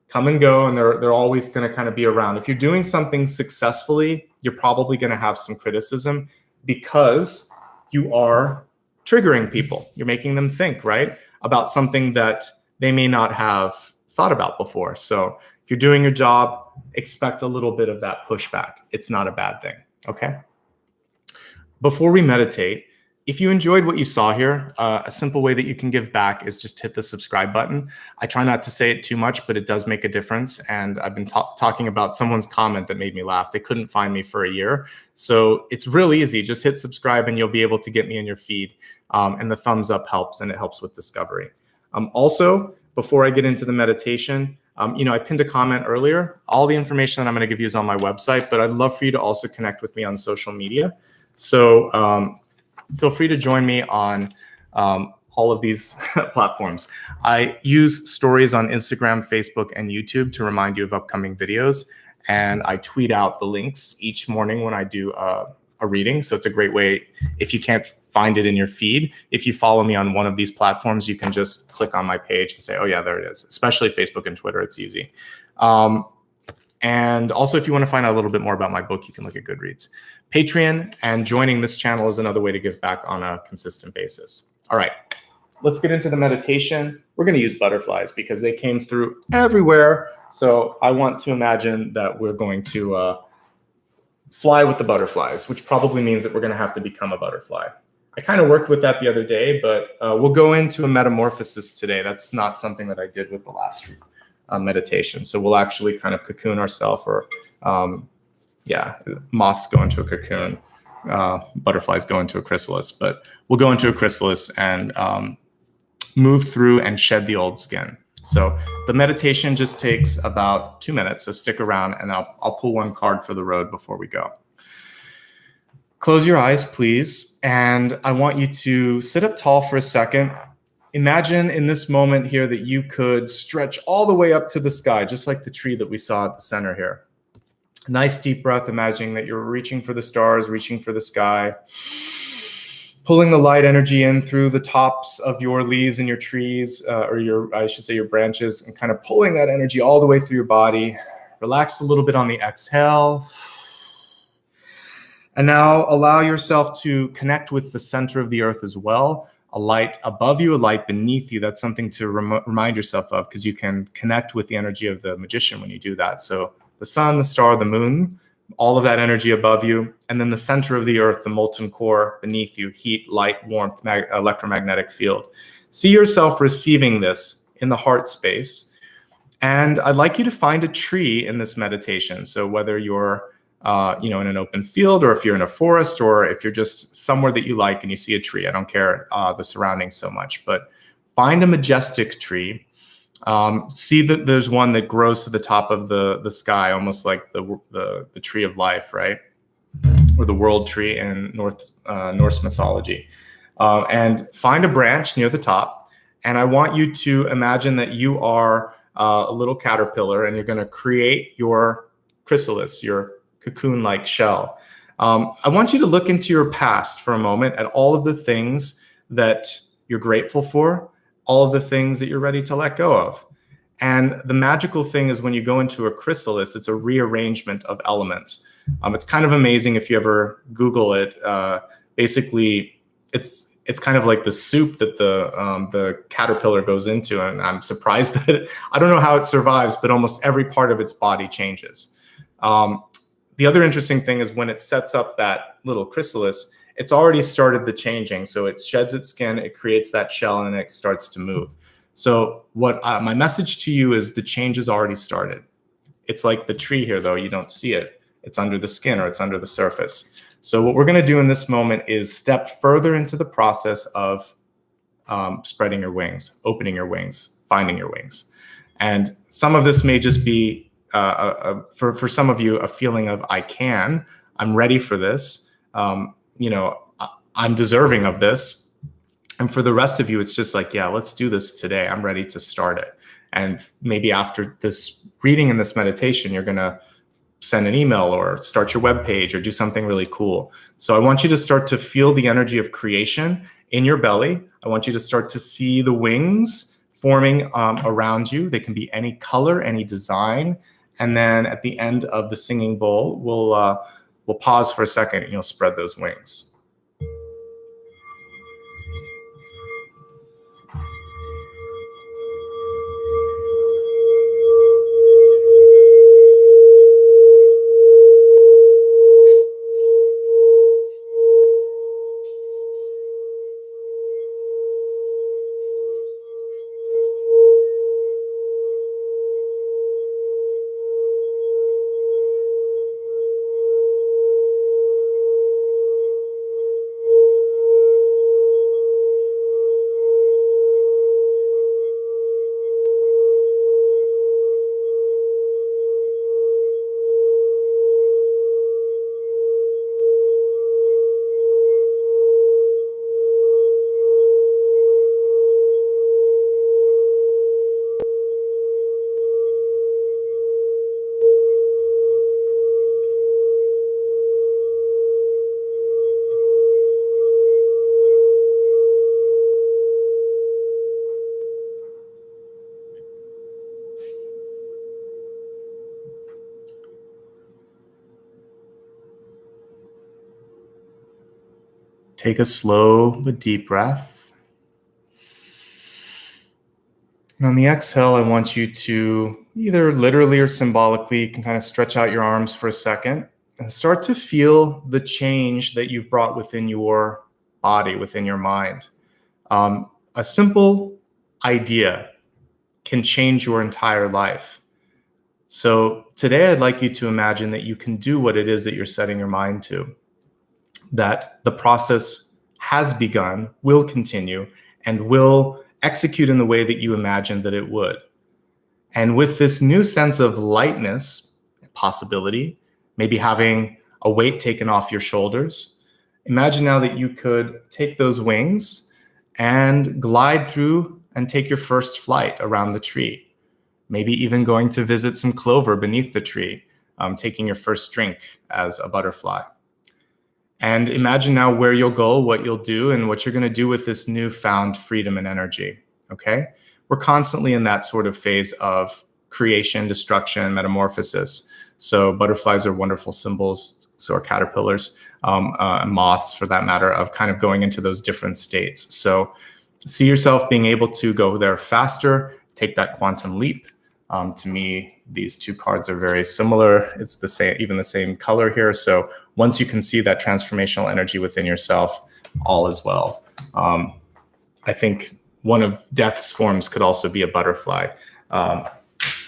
come and go, and they're always going to kind of be around. If you're doing something successfully, you're probably going to have some criticism, because you are triggering people. You're making them think, right, about something that they may not have thought about before. So if you're doing your job, expect a little bit of that pushback. It's not a bad thing, okay? Before we meditate, if you enjoyed what you saw here, a simple way that you can give back is just hit the subscribe button. I try not to say it too much, but it does make a difference. And I've been talking about someone's comment that made me laugh. They couldn't find me for a year. So it's real easy. Just hit subscribe and you'll be able to get me in your feed. And the thumbs up helps, and it helps with discovery. Also, before I get into the meditation, I pinned a comment earlier. All the information that I'm going to give you is on my website, but I'd love for you to also connect with me on social media. So feel free to join me on all of these platforms. I use stories on Instagram, Facebook, and YouTube to remind you of upcoming videos. And I tweet out the links each morning when I do a reading. So it's a great way, if you can't find it in your feed, if you follow me on one of these platforms, you can just click on my page and say, oh yeah, there it is. Especially Facebook and Twitter, it's easy. And also, if you want to find out a little bit more about my book, you can look at Goodreads. Patreon and joining this channel is another way to give back on a consistent basis. All right, let's get into the meditation. We're going to use butterflies because they came through everywhere. So I want to imagine that we're going to fly with the butterflies, which probably means that we're going to have to become a butterfly. I kind of worked with that the other day, but we'll go into a metamorphosis today. That's not something that I did with the last meditation. So we'll actually kind of cocoon ourselves, or moths go into a cocoon, butterflies go into a chrysalis, but we'll go into a chrysalis and move through and shed the old skin. So the meditation just takes about 2 minutes, so stick around and I'll pull one card for the road before we go. Close your eyes, please, and I want you to sit up tall for a second. Imagine in this moment here that you could stretch all the way up to the sky, just like the tree that we saw at the center here. Nice deep breath, imagining that you're reaching for the stars, reaching for the sky, pulling the light energy in through the tops of your leaves and your trees, or your branches, and kind of pulling that energy all the way through your body. Relax a little bit on the exhale. And now allow yourself to connect with the center of the earth as well. A light above you, a light beneath you. That's something to remind yourself of, because you can connect with the energy of the magician when you do that. So the sun, the star, the moon, all of that energy above you. And then the center of the earth, the molten core beneath you, heat, light, warmth, electromagnetic field. See yourself receiving this in the heart space. And I'd like you to find a tree in this meditation. So whether you're in an open field, or if you're in a forest, or if you're just somewhere that you like and you see a tree. I don't care the surroundings so much, but find a majestic tree. See that there's one that grows to the top of the sky, almost like the tree of life, right? Or the world tree in Norse mythology. And find a branch near the top. And I want you to imagine that you are a little caterpillar, and you're going to create your chrysalis, your cocoon-like shell. I want you to look into your past for a moment at all of the things that you're grateful for, all of the things that you're ready to let go of. And the magical thing is when you go into a chrysalis, it's a rearrangement of elements. It's kind of amazing if you ever Google it. Basically, it's kind of like the soup that the caterpillar goes into, and I'm surprised that I don't know how it survives, but almost every part of its body changes. The other interesting thing is when it sets up that little chrysalis, it's already started the changing. So it sheds its skin, it creates that shell, and it starts to move. So what my message to you is the change has already started. It's like the tree here, though. You don't see it. It's under the skin or it's under the surface. So what we're going to do in this moment is step further into the process of spreading your wings, opening your wings, finding your wings. And some of this may just be, for some of you, a feeling of I'm ready for this. I'm deserving of this. And for the rest of you, it's just like, yeah, let's do this today. I'm ready to start it. And maybe after this reading and this meditation, you're going to send an email or start your webpage or do something really cool. So I want you to start to feel the energy of creation in your belly. I want you to start to see the wings forming around you. They can be any color, any design. And then at the end of the singing bowl, we'll pause for a second and you'll spread those wings. Take a slow but deep breath. And on the exhale, I want you to either literally or symbolically, you can kind of stretch out your arms for a second and start to feel the change that you've brought within your body, within your mind. A simple idea can change your entire life. So today, I'd like you to imagine that you can do what it is that you're setting your mind to. That the process has begun, will continue, and will execute in the way that you imagined that it would. And with this new sense of lightness, possibility, maybe having a weight taken off your shoulders, imagine now that you could take those wings and glide through and take your first flight around the tree. Maybe even going to visit some clover beneath the tree, taking your first drink as a butterfly. And imagine now where you'll go, what you'll do, and what you're going to do with this newfound freedom and energy, okay? We're constantly in that sort of phase of creation, destruction, metamorphosis. So butterflies are wonderful symbols, so are caterpillars, moths for that matter, of kind of going into those different states. So see yourself being able to go there faster, take that quantum leap. To me, these two cards are very similar. It's the same, even the same color here. So once you can see that transformational energy within yourself, all is well. I think one of death's forms could also be a butterfly. To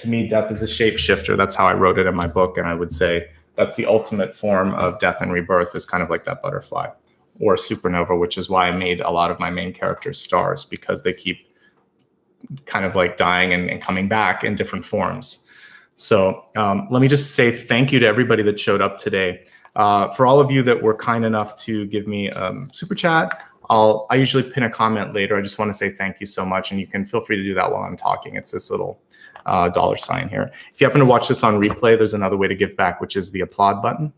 me, death is a shapeshifter. That's how I wrote it in my book. And I would say that's the ultimate form of death and rebirth, is kind of like that butterfly or supernova, which is why I made a lot of my main characters stars, because they keep kind of like dying and coming back in different forms. So let me just say thank you to everybody that showed up today. For all of you that were kind enough to give me super chat, I usually pin a comment later. I just want to say thank you so much, and you can feel free to do that while I'm talking. It's this little $ sign here. If you happen to watch this on replay, there's another way to give back, which is the applaud button.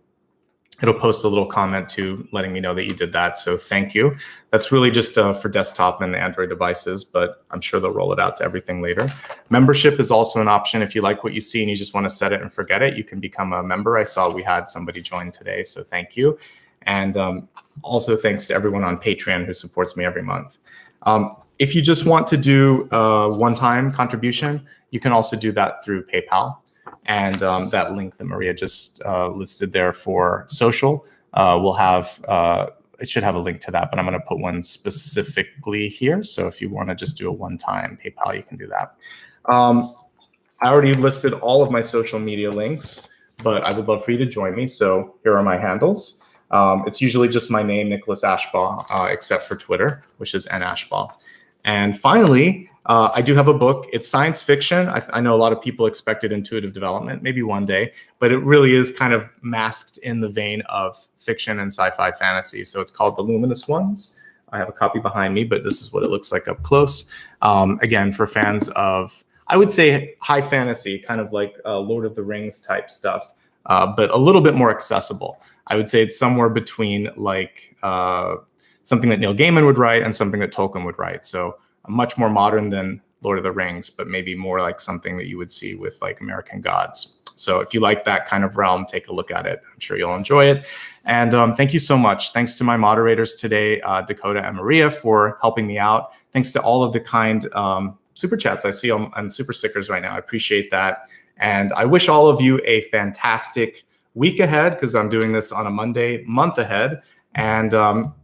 it'll post a little comment too, letting me know that you did that. So thank you. That's really just for desktop and Android devices, but I'm sure they'll roll it out to everything later. Membership is also an option. If you like what you see and you just want to set it and forget it, you can become a member. I saw we had somebody join today, so thank you. And also thanks to everyone on Patreon who supports me every month. If you just want to do a one-time contribution, you can also do that through PayPal. And that link that Maria just listed there for social will have, it should have a link to that, but I'm going to put one specifically here. So if you want to just do a one-time PayPal, you can do that. I already listed all of my social media links, but I would love for you to join me. So here are my handles. It's usually just my name, Nicholas Ashbaugh, except for Twitter, which is nashbaugh. And finally, I do have a book. It's science fiction. I know a lot of people expected intuitive development, maybe one day, but it really is kind of masked in the vein of fiction and sci-fi fantasy. So it's called The Luminous Ones. I have a copy behind me, but this is what it looks like up close. Again, for fans of, I would say, high fantasy, kind of like Lord of the Rings type stuff, but a little bit more accessible. I would say it's somewhere between like something that Neil Gaiman would write and something that Tolkien would write. So much more modern than Lord of the Rings, but maybe more like something that you would see with like American Gods. So if you like that kind of realm, take a look at it. I'm sure you'll enjoy it. And thank you so much. Thanks to my moderators today, Dakota and Maria, for helping me out. Thanks to all of the kind super chats I see on super stickers right now. I appreciate that. And I wish all of you a fantastic week ahead, because I'm doing this on a Monday, month ahead. And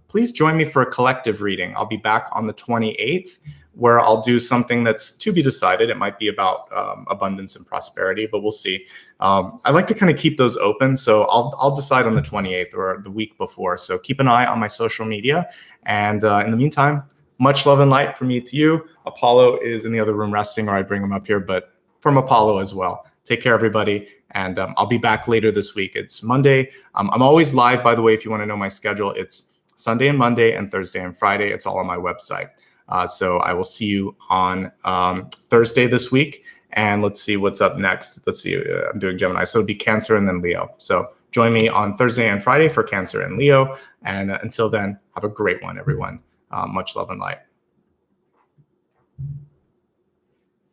please join me for a collective reading. I'll be back on the 28th, where I'll do something that's to be decided. It might be about abundance and prosperity, but we'll see. I like to kind of keep those open, so I'll decide on the 28th or the week before. So keep an eye on my social media. And in the meantime, much love and light from me to you. Apollo is in the other room resting, or I bring him up here, but from Apollo as well. Take care, everybody. And I'll be back later this week. It's Monday. I'm always live, by the way, if you want to know my schedule. It's Sunday and Monday and Thursday and Friday. It's all on my website. So I will see you on Thursday this week. And let's see what's up next. Let's see. I'm doing Gemini. So it'd be Cancer and then Leo. So join me on Thursday and Friday for Cancer and Leo. And until then, have a great one, everyone. Much love and light.